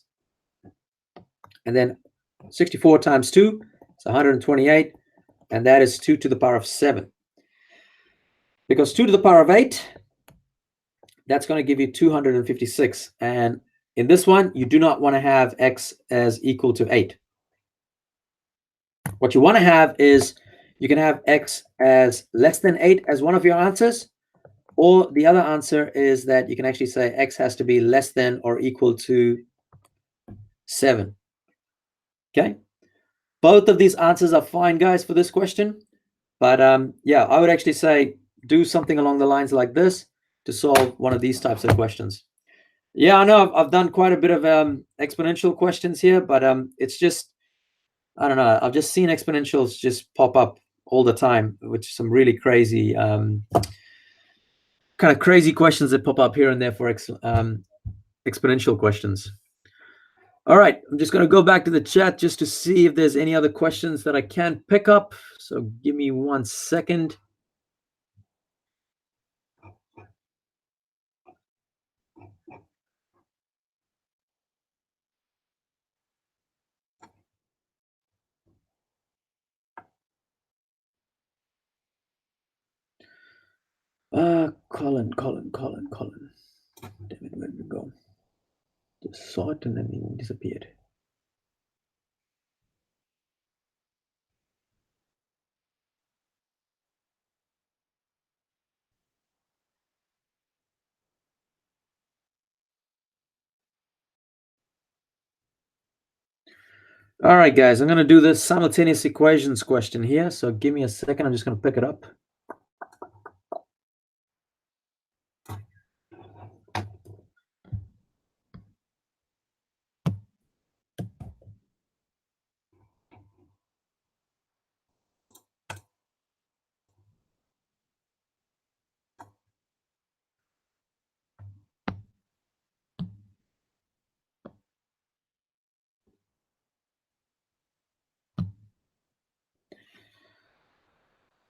And then 64 times 2 is 128, and that is 2 to the power of 7. Because 2 to the power of 8, that's going to give you 256. And in this one, you do not want to have x as equal to 8. What you want to have is you can have x as less than 8 as one of your answers, or the other answer is that you can actually say x has to be less than or equal to 7. Okay, both of these answers are fine, guys, for this question. But yeah, I would actually say do something along the lines like this to solve one of these types of questions. Yeah, I know I've done quite a bit of exponential questions here, but it's just, I don't know, I've just seen exponentials just pop up all the time, which some really crazy kind of crazy questions that pop up here and there for exponential questions. All right, I'm just going to go back to the chat just to see if there's any other questions that I can pick up. So give me 1 second. Colin. Damn it, where did it go? Just saw it and then it disappeared. All right, guys, I'm going to do this simultaneous equations question here. So give me a second. I'm just going to pick it up.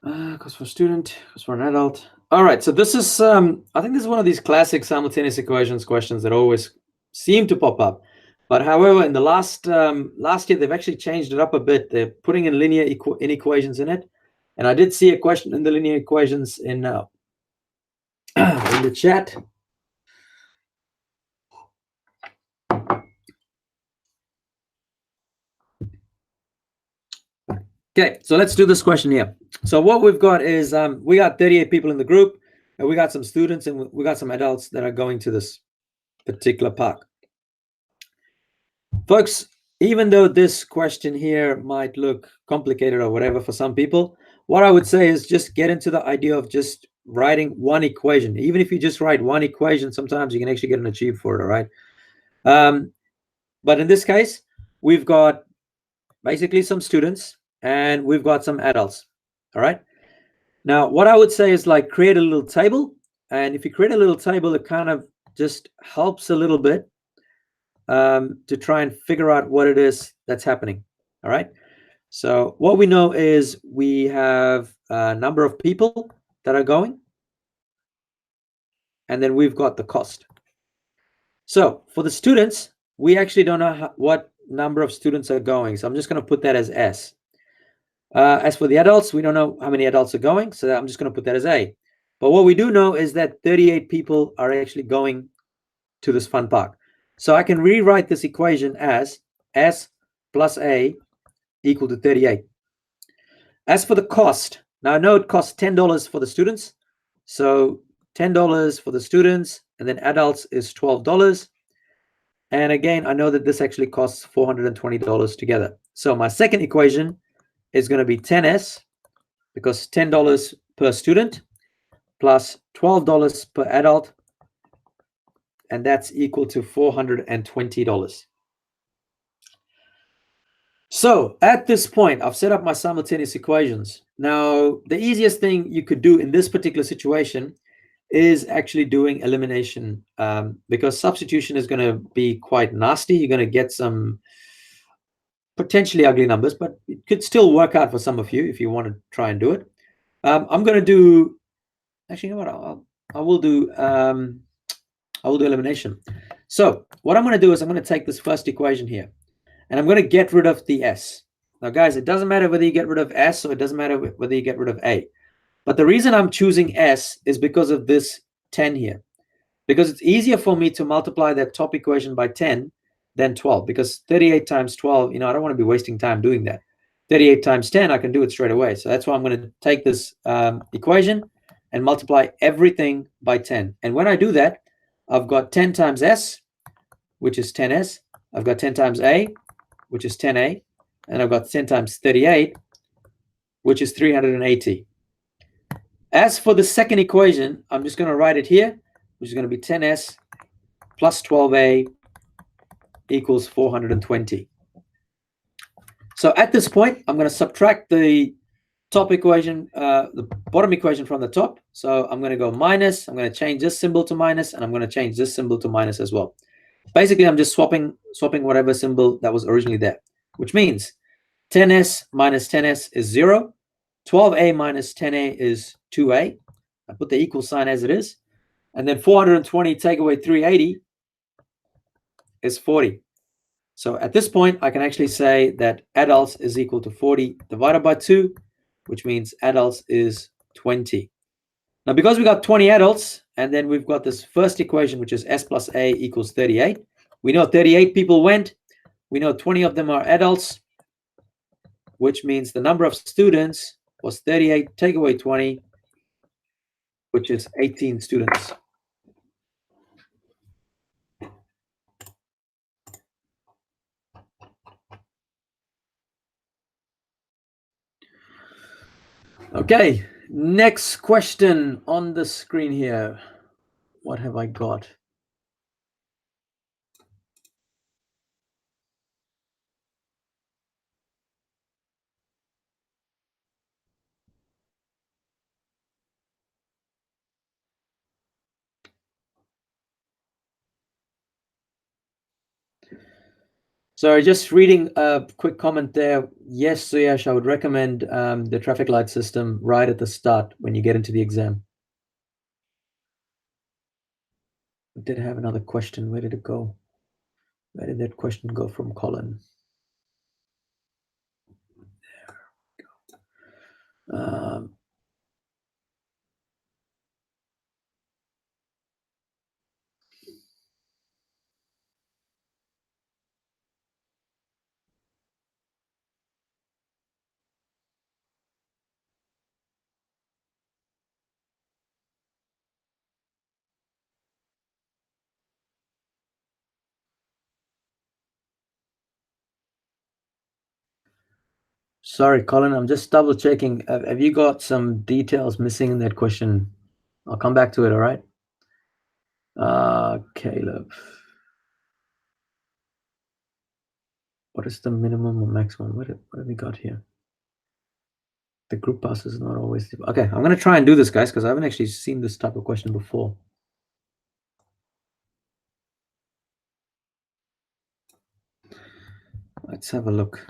Because for student, because for an adult. All right, so this is, I think this is one of these classic simultaneous equations questions that always seem to pop up. But however, in the last year, they've actually changed it up a bit. They're putting in linear inequations in it. And I did see a question in the linear equations in the chat. Okay, so let's do this question here. So what we've got is we got 38 people in the group, and we got some students and we got some adults that are going to this particular park. Folks, even though this question here might look complicated or whatever for some people, what I would say is just get into the idea of just writing one equation. Even if you just write one equation, sometimes you can actually get an achieve for it, all right? But in this case, we've got basically some students and we've got some adults, all right? Now, what I would say is like create a little table. And if you create a little table, it kind of just helps a little bit to try and figure out what it is that's happening, all right? So what we know is we have a number of people that are going, and then we've got the cost. So for the students, we actually don't know what number of students are going. So I'm just going to put that as S. As for the adults, we don't know how many adults are going. So I'm just going to put that as A. But what we do know is that 38 people are actually going to this fun park. So I can rewrite this equation as S plus A equal to 38. As for the cost, now I know it costs $10 for the students. So $10 for the students, and then adults is $12. And again, I know that this actually costs $420 together. So my second equation is going to be 10S, because $10 per student plus $12 per adult, and that's equal to $420. So at this point, I've set up my simultaneous equations. Now, the easiest thing you could do in this particular situation is actually doing elimination, because substitution is going to be quite nasty. You're going to get some potentially ugly numbers, but it could still work out for some of you if you want to try and do it. I'm going to do, actually, you know what? I will do elimination. So what I'm going to do is I'm going to take this first equation here, and I'm going to get rid of the s. Now, guys, it doesn't matter whether you get rid of s or it doesn't matter whether you get rid of a. But the reason I'm choosing s is because of this 10 here. Because it's easier for me to multiply that top equation by 10 than 12. Because 38 times 12, I don't want to be wasting time doing that. 38 times 10, I can do it straight away. So that's why I'm going to take this equation and multiply everything by 10. And when I do that, I've got 10 times s, which is 10s. I've got 10 times a, which is 10a. And I've got 10 times 38, which is 380. As for the second equation, I'm just going to write it here, which is going to be 10s plus 12a equals 420. So at this point, I'm going to subtract the top equation, the bottom equation from the top. So I'm going to go minus, I'm going to change this symbol to minus, and I'm going to change this symbol to minus as well. Basically, I'm just swapping whatever symbol that was originally there, which means 10s minus 10s is 0. 12a minus 10a is 2a. I put the equal sign as it is. And then 420 take away 380 is 40. So at this point, I can actually say that adults is equal to 40 divided by 2, which means adults is 20. Now, because we got 20 adults, and then we've got this first equation, which is s plus a equals 38. We know 38 people went. We know 20 of them are adults, which means the number of students was 38, take away 20, which is 18 students. Okay, next question on the screen here. What have I got? So just reading a quick comment there. Yes, Suyash, I would recommend the traffic light system right at the start when you get into the exam. I did have another question. Where did it go? Where did that question go from Colin? Sorry, Colin, I'm just double checking. Have you got some details missing in that question? I'll come back to it, all right? Caleb. What is the minimum or maximum? What have we got here? The group pass is not always... Okay, I'm going to try and do this, guys, because I haven't actually seen this type of question before. Let's have a look.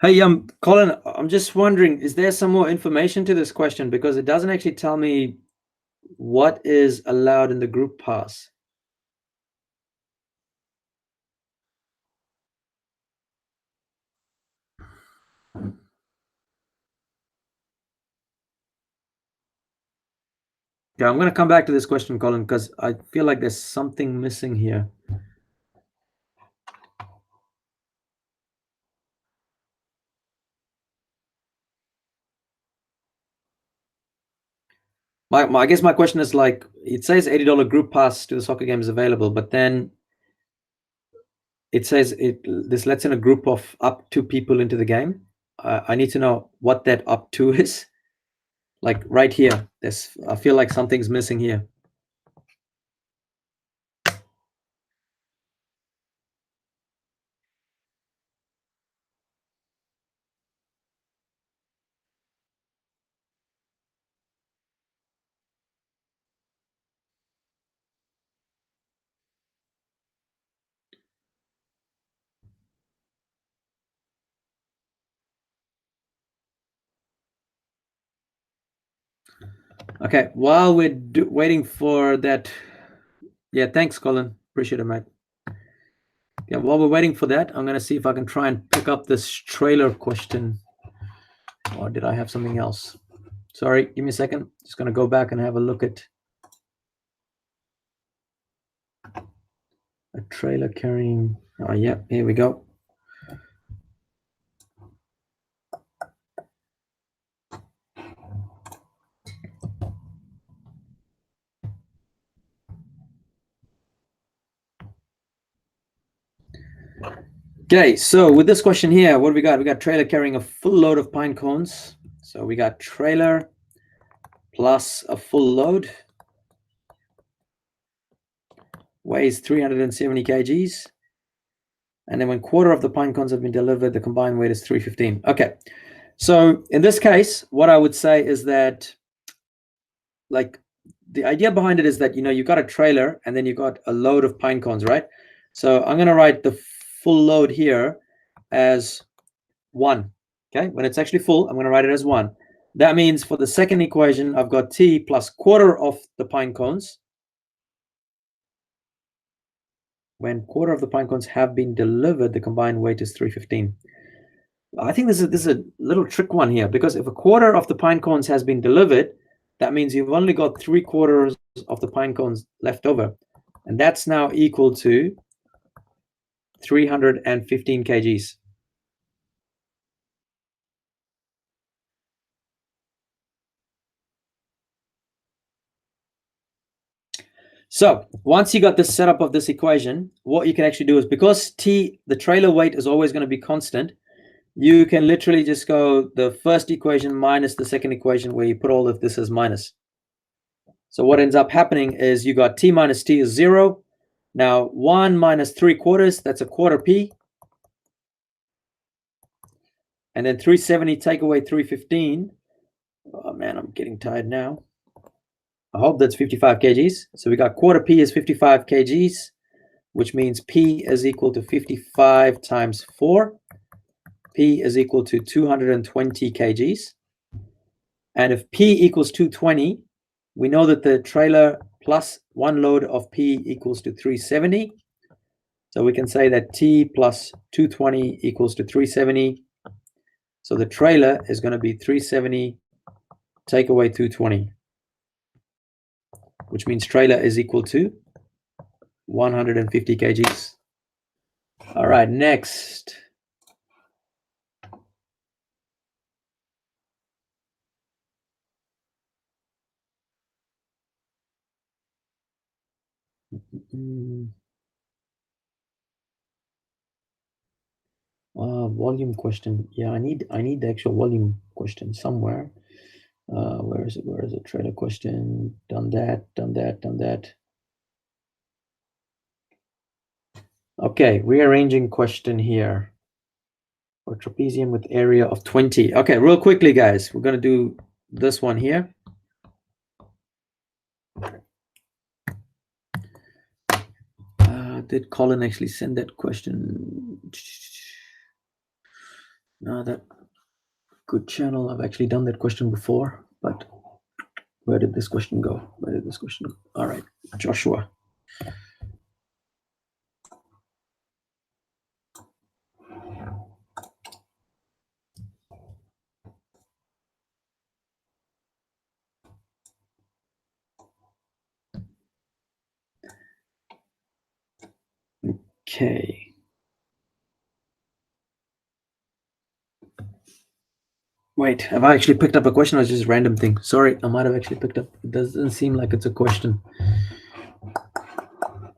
Hey, Colin, I'm just wondering, is there some more information to this question? Because it doesn't actually tell me what is allowed in the group pass. Yeah, I'm going to come back to this question, Colin, because I feel like there's something missing here. I guess my question is, like, it says $80 group pass to the soccer game is available, but then it says this lets in a group of up to people into the game. I need to know what that up to is. Like right here, I feel like something's missing here. Okay, while we're waiting for that, yeah, thanks, Colin. Appreciate it, mate. Yeah, while we're waiting for that, I'm gonna see if I can try and pick up this trailer question, or did I have something else? Sorry, give me a second. Just gonna go back and have a look at a trailer carrying. Oh, yeah, here we go. Okay, so with this question here, what do we got? We got trailer carrying a full load of pine cones. So we got trailer plus a full load, weighs 370 kgs. And then when quarter of the pine cones have been delivered, the combined weight is 315. Okay, so in this case, what I would say is that, like, the idea behind it is that, you've got a trailer and then you've got a load of pine cones, right? So I'm going to write the full load here as 1. Okay, when it's actually full, I'm going to write it as 1. That means for the second equation, I've got T plus quarter of the pine cones. When quarter of the pine cones have been delivered, the combined weight is 315. I think this is a little trick one here, because if a quarter of the pine cones has been delivered, that means you've only got 3/4 of the pine cones left over. And that's now equal to 315 kgs. So once you got the setup of this equation, what you can actually do is, because T, the trailer weight, is always going to be constant, you can literally just go the first equation minus the second equation, where you put all of this as minus. So what ends up happening is you got T minus T is 0. Now 1 minus 3/4, that's a quarter P. And then 370 take away 315. Oh man, I'm getting tired now. I hope that's 55 kgs. So we got quarter P is 55 kgs, which means P is equal to 55 times 4. P is equal to 220 kgs. And if P equals 220, we know that the trailer plus one load of P equals to 370. So we can say that T plus 220 equals to 370. So the trailer is going to be 370 take away 220, which means trailer is equal to 150 kgs. All right, next. Volume question. Yeah, I need the actual volume question somewhere. Where is it? Trailer question. Done that. Okay, rearranging question here. For trapezium with area of 20. Okay, real quickly, guys, we're going to do this one here. Did Colin actually send that question? No, that good channel. I've actually done that question before, but where did this question go? All right, Joshua. Okay. Wait, have I actually picked up a question or is it just a random thing? Sorry, I might have actually picked up. It doesn't seem like it's a question.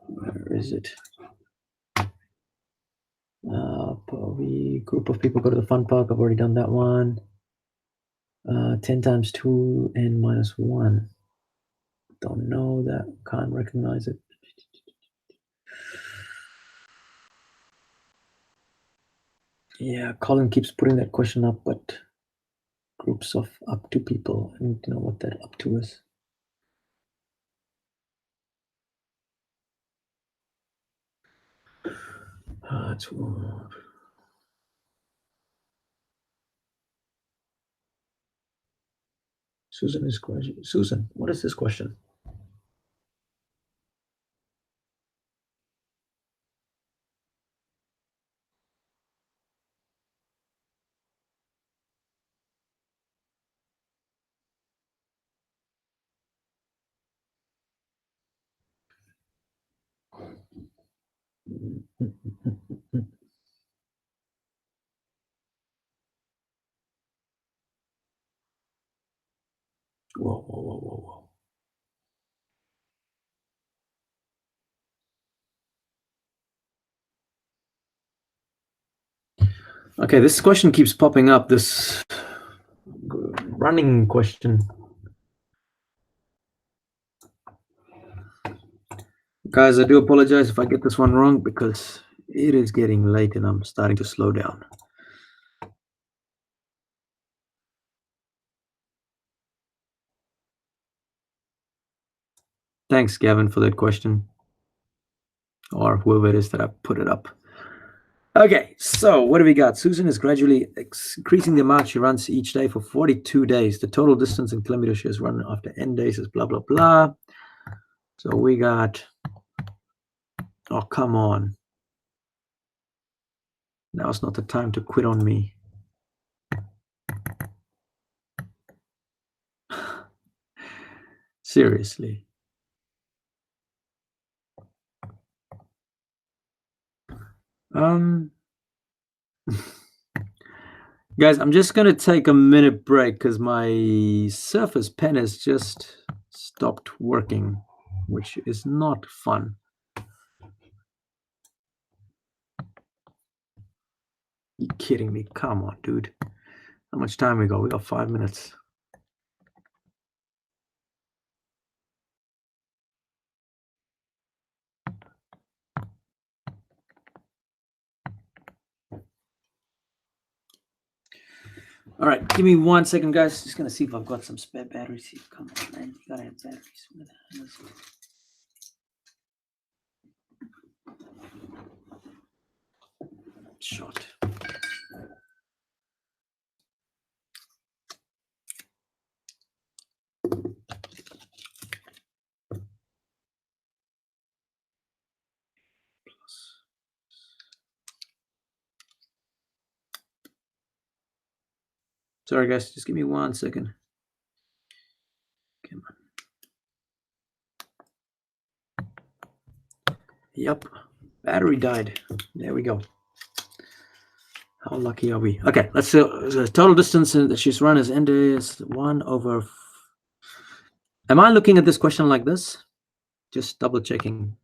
Where is it? Probably group of people go to the fun park. I've already done that one. 10 times 2 and minus 1. Don't know that. Can't recognize it. Yeah, Colin keeps putting that question up, but groups of up to people. I need to know what that up to is. Susan is question. Susan, what is this question? Whoa. Okay, this question keeps popping up, this running question. Guys, I do apologize if I get this one wrong because it is getting late and I'm starting to slow down. Thanks, Gavin, for that question. Or whoever it is that I put it up. Okay, so what do we got? Susan is gradually increasing the amount she runs each day for 42 days. The total distance in kilometers she has run after n days is blah, blah, blah. So we got, oh, come on. Now's not the time to quit on me. Seriously. Guys, I'm just going to take a minute break because my Surface Pen has just stopped working, which is not fun. You kidding me? Come on, dude. How much time we got? We got 5 minutes. All right, give me 1 second, guys. Just going to see if I've got some spare batteries here. Come on, man. You got to have batteries. Where the hell is it? Shot. Sorry, guys. Just give me 1 second. Come on. Yep. Battery died. There we go. How lucky are we? Okay, let's see. The total distance that she's run is n is 1 over. Am I looking at this question like this? Just double checking.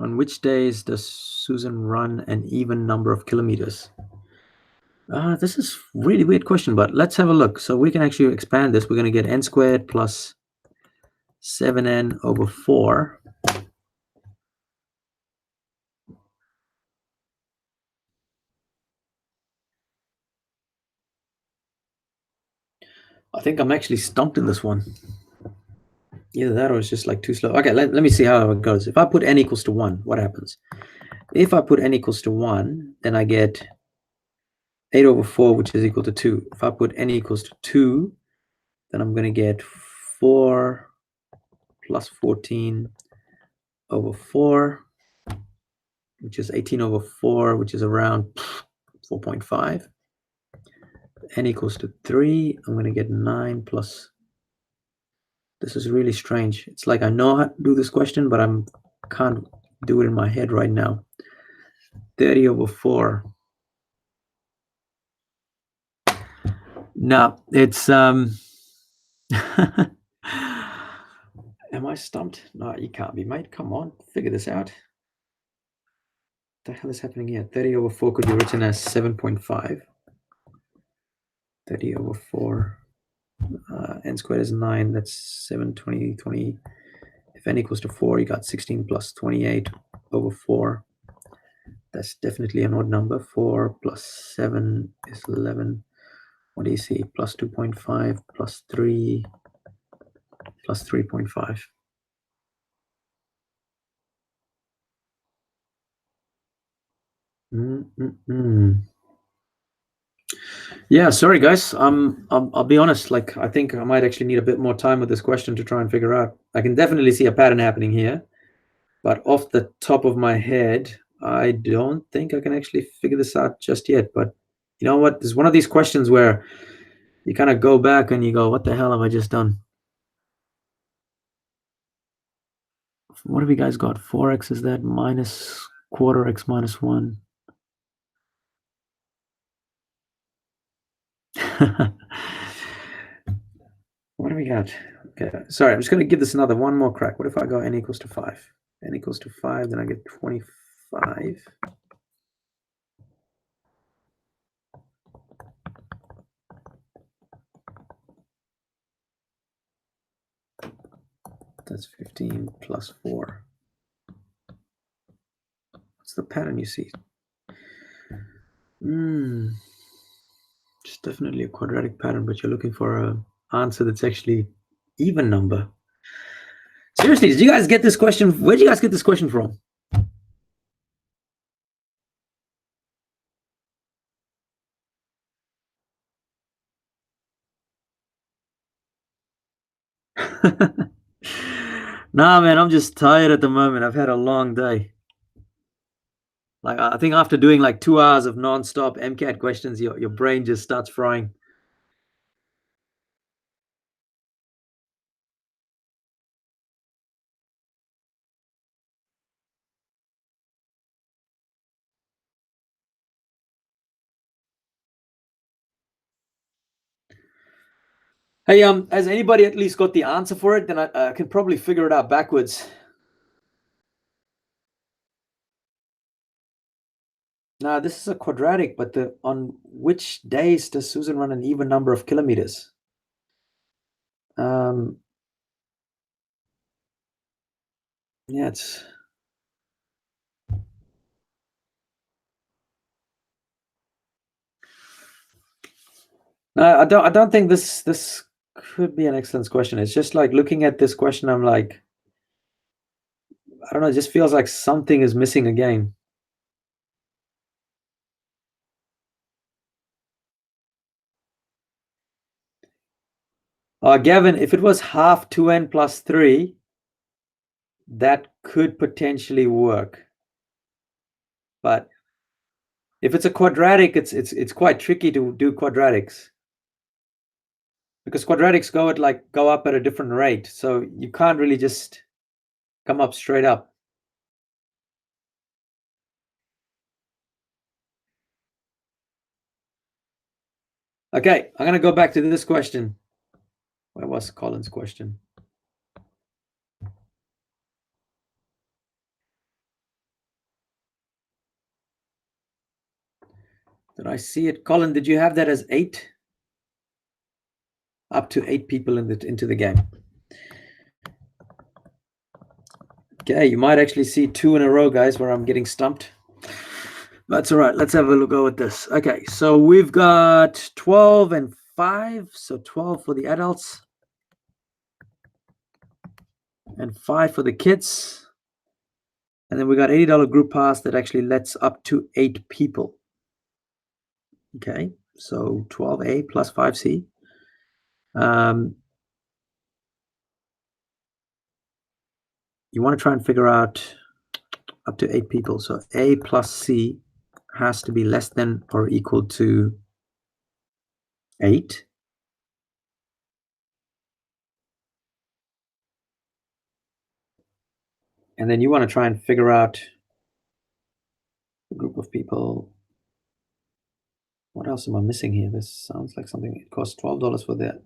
On which days does Susan run an even number of kilometers? This is a really weird question, but let's have a look. So we can actually expand this. We're going to get n squared plus 7n over 4. I think I'm actually stumped in this one. Either that or it's just like too slow. Okay, let me see how it goes. If I put n equals to 1, what happens? If I put n equals to 1, then I get 8 over 4, which is equal to 2. If I put n equals to 2, then I'm going to get 4 plus 14 over 4, which is 18 over 4, which is around 4.5. N equals to 3, I'm going to get 9 plus. This is really strange. It's like I know how to do this question, but I can't do it in my head right now. 30 over 4. No, it's am I stumped? No, you can't be, mate. Come on, figure this out. What the hell is happening here? 30 over 4 could be written as 7.5. 30 over 4. N squared is 9. That's 7, 20, 20. If n equals to 4, you got 16 plus 28 over 4. That's definitely an odd number. 4 plus 7 is 11. What do you see? Plus 2.5 plus 3 plus 3.5. Yeah, sorry guys. I'll be honest. Like, I think I might actually need a bit more time with this question to try and figure out. I can definitely see a pattern happening here, but off the top of my head, I don't think I can actually figure this out just yet. But you know what? There's one of these questions where you kind of go back and you go, "What the hell have I just done?" What have you guys got? 4x is that minus quarter x minus 1. What do we got? Okay, sorry, I'm just going to give this one more crack. What if I go n equals to 5? N equals to 5, then I get 25. That's 15 plus 4. What's the pattern you see? It's definitely a quadratic pattern, but you're looking for an answer that's actually even number. Seriously, did you guys get this question? Where did you guys get this question from? Nah, man, I'm just tired at the moment. I've had a long day. Like, I think after doing like 2 hours of non-stop MCAT questions, your brain just starts frying. Hey, has anybody at least got the answer for it? Then I can probably figure it out backwards. Now, this is a quadratic, but on which days does Susan run an even number of kilometers? Yeah, it's. No, I don't think this could be an excellent question. It's just like looking at this question, I'm like, I don't know, it just feels like something is missing again. Gavin, if it was half 2n plus 3, that could potentially work. But if it's a quadratic, it's quite tricky to do quadratics. Because quadratics go up at a different rate. So you can't really just come up straight up. Okay, I'm going to go back to this question. Where was Colin's question? Did I see it? Colin, did you have that as 8? Up to 8 people into the game. Okay, you might actually see 2 in a row, guys, where I'm getting stumped. That's all right. Let's have a go at this. Okay, so we've got 12 and 5. So 12 for the adults and 5 for the kids. And then we got $80 group pass that actually lets up to 8 people. Okay, so 12A plus 5C. You want to try and figure out up to 8 people. So A plus C has to be less than or equal to 8. And then you want to try and figure out A group of people. What else am I missing here? This sounds like something. It costs $12 for the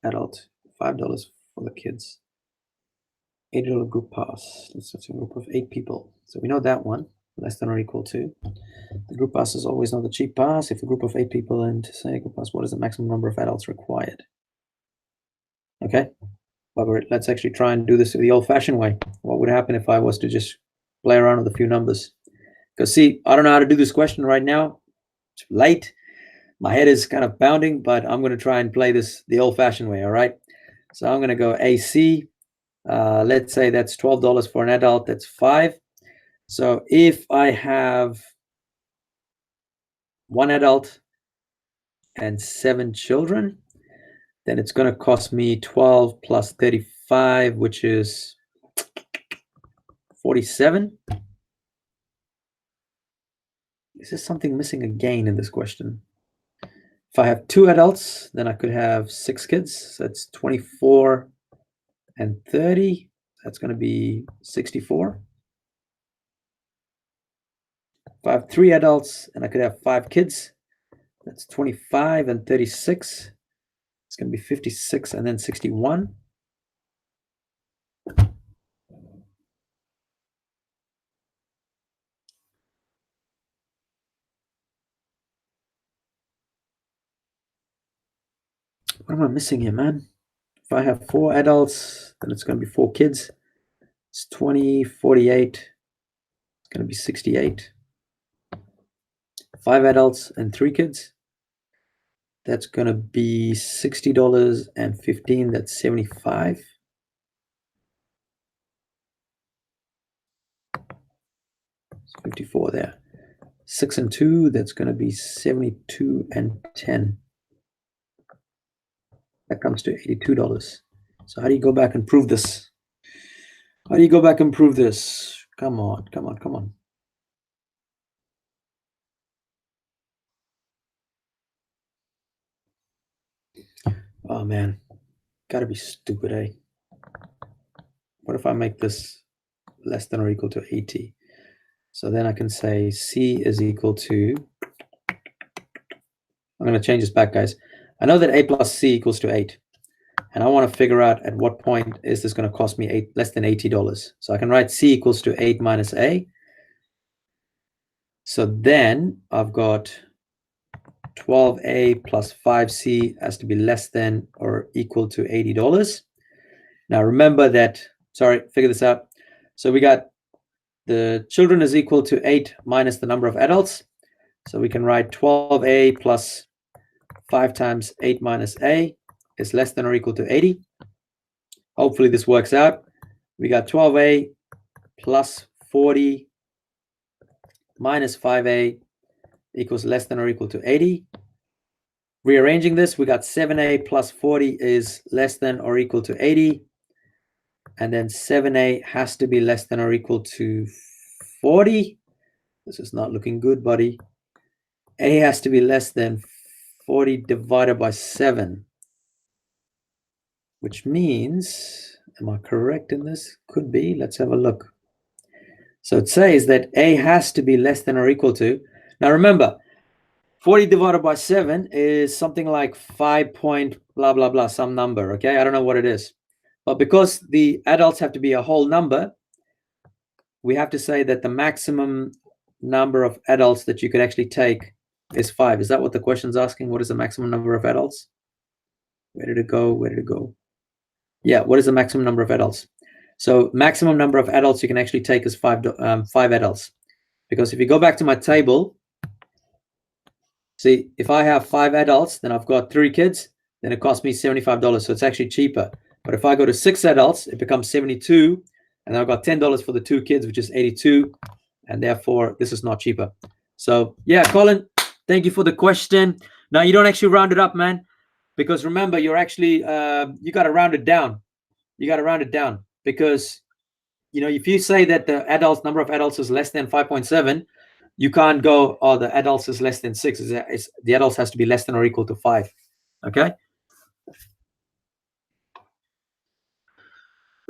adult, $5 for the kids. $80 group pass. Let's say a group of 8 people. So we know that one, less than or equal to. The group pass is always not the cheap pass. If a group of 8 people and say a group pass, what is the maximum number of adults required? Okay, but let's actually try and do this the old-fashioned way. What would happen if I was to just play around with a few numbers? Because see, I don't know how to do this question right now. It's late. My head is kind of pounding, but I'm going to try and play this the old-fashioned way, all right? So I'm going to go AC. Let's say that's $12 for an adult. That's 5. So if I have 1 adult and 7 children, then it's going to cost me 12 plus 35, which is 47. Is there something missing again in this question? If I have 2 adults, then I could have 6 kids. So that's 24 and 30. That's going to be 64. If I have 3 adults and I could have 5 kids, that's 25 and 36. It's going to be 56 and then 61. What am I missing here, man? If I have 4 adults, then it's going to be 4 kids. It's 20, 48. It's going to be 68. 5 adults and 3 kids. That's going to be $60 and 15. That's 75. It's 54 there. 6 and 2. That's going to be 72 and 10. That comes to $82. So how do you go back and prove this? How do you go back and prove this? Come on, come on, come on. Oh man, gotta be stupid, eh? What if I make this less than or equal to 80? So then I can say C is equal to, I'm going to change this back, guys. I know that A plus C equals to 8. And I want to figure out at what point is this going to cost me less than $80. So I can write C equals to 8 minus A. So then I've got 12A plus 5C has to be less than or equal to $80. Now remember that, sorry, figure this out. So we got the children is equal to 8 minus the number of adults. So we can write 12A plus 5 times 8 minus A is less than or equal to 80. Hopefully this works out. We got 12A plus 40 minus 5A equals less than or equal to 80. Rearranging this, we got 7A plus 40 is less than or equal to 80. And then 7A has to be less than or equal to 40. This is not looking good, buddy. A has to be less than 40 divided by 7. Which means, am I correct in this? Could be. Let's have a look. So it says that A has to be less than or equal to. Now remember, 40 divided by 7 is something like 5 point blah, blah, blah, some number, okay? I don't know what it is. But because the adults have to be a whole number, we have to say that the maximum number of adults that you could actually take is 5. Is that what the question's asking? What is the maximum number of adults? Where did it go? Where did it go? Yeah, what is the maximum number of adults? So maximum number of adults you can actually take is 5 adults. Because if you go back to my table, see, if I have 5 adults, then I've got 3 kids, then it costs me $75. So it's actually cheaper. But if I go to 6 adults, it becomes 72. And I've got $10 for the 2 kids, which is 82. And therefore, this is not cheaper. So yeah, Colin, thank you for the question. Now, you don't actually round it up, man. Because remember, you're actually, you got to round it down. You got to round it down. Because, you know, if you say that the number of adults is less than 5.7, you can't go, oh, the adults is less than 6. The adults has to be less than or equal to 5. Okay?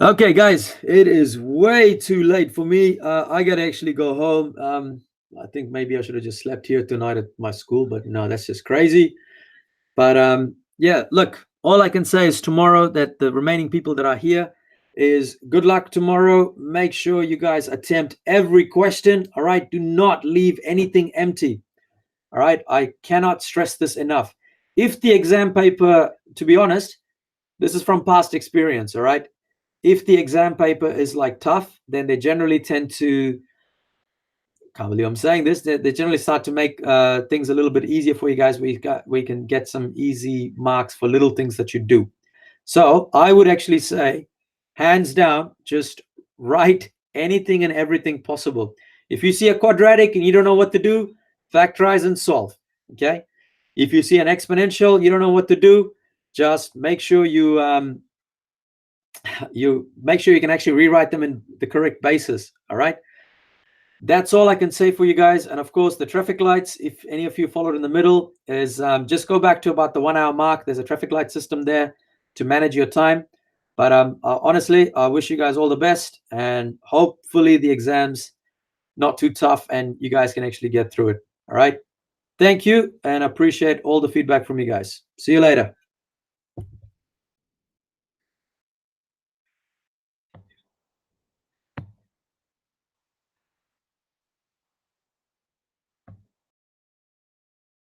Okay, guys, it is way too late for me. I got to actually go home. I think maybe I should have just slept here tonight at my school, but no, that's just crazy. But yeah, look, all I can say is tomorrow that the remaining people that are here is good luck tomorrow. Make sure you guys attempt every question. All right, do not leave anything empty. All right, I cannot stress this enough. If the exam paper, to be honest, this is from past experience. All right, if the exam paper is like tough, then they generally tend to, can't believe I'm saying this, they generally start to make things a little bit easier for you guys. We can get some easy marks for little things that you do. So I would actually say, hands down, just write anything and everything possible. If you see a quadratic and you don't know what to do, factorize and solve. Okay. If you see an exponential, you don't know what to do, just make sure you make sure you can actually rewrite them in the correct basis. All right. That's all I can say for you guys. And of course, the traffic lights, if any of you followed in the middle, is just go back to about the 1 hour mark. There's a traffic light system there to manage your time. But honestly, I wish you guys all the best, and hopefully the exam's not too tough and you guys can actually get through it. All right. Thank you, and appreciate all the feedback from you guys. See you later.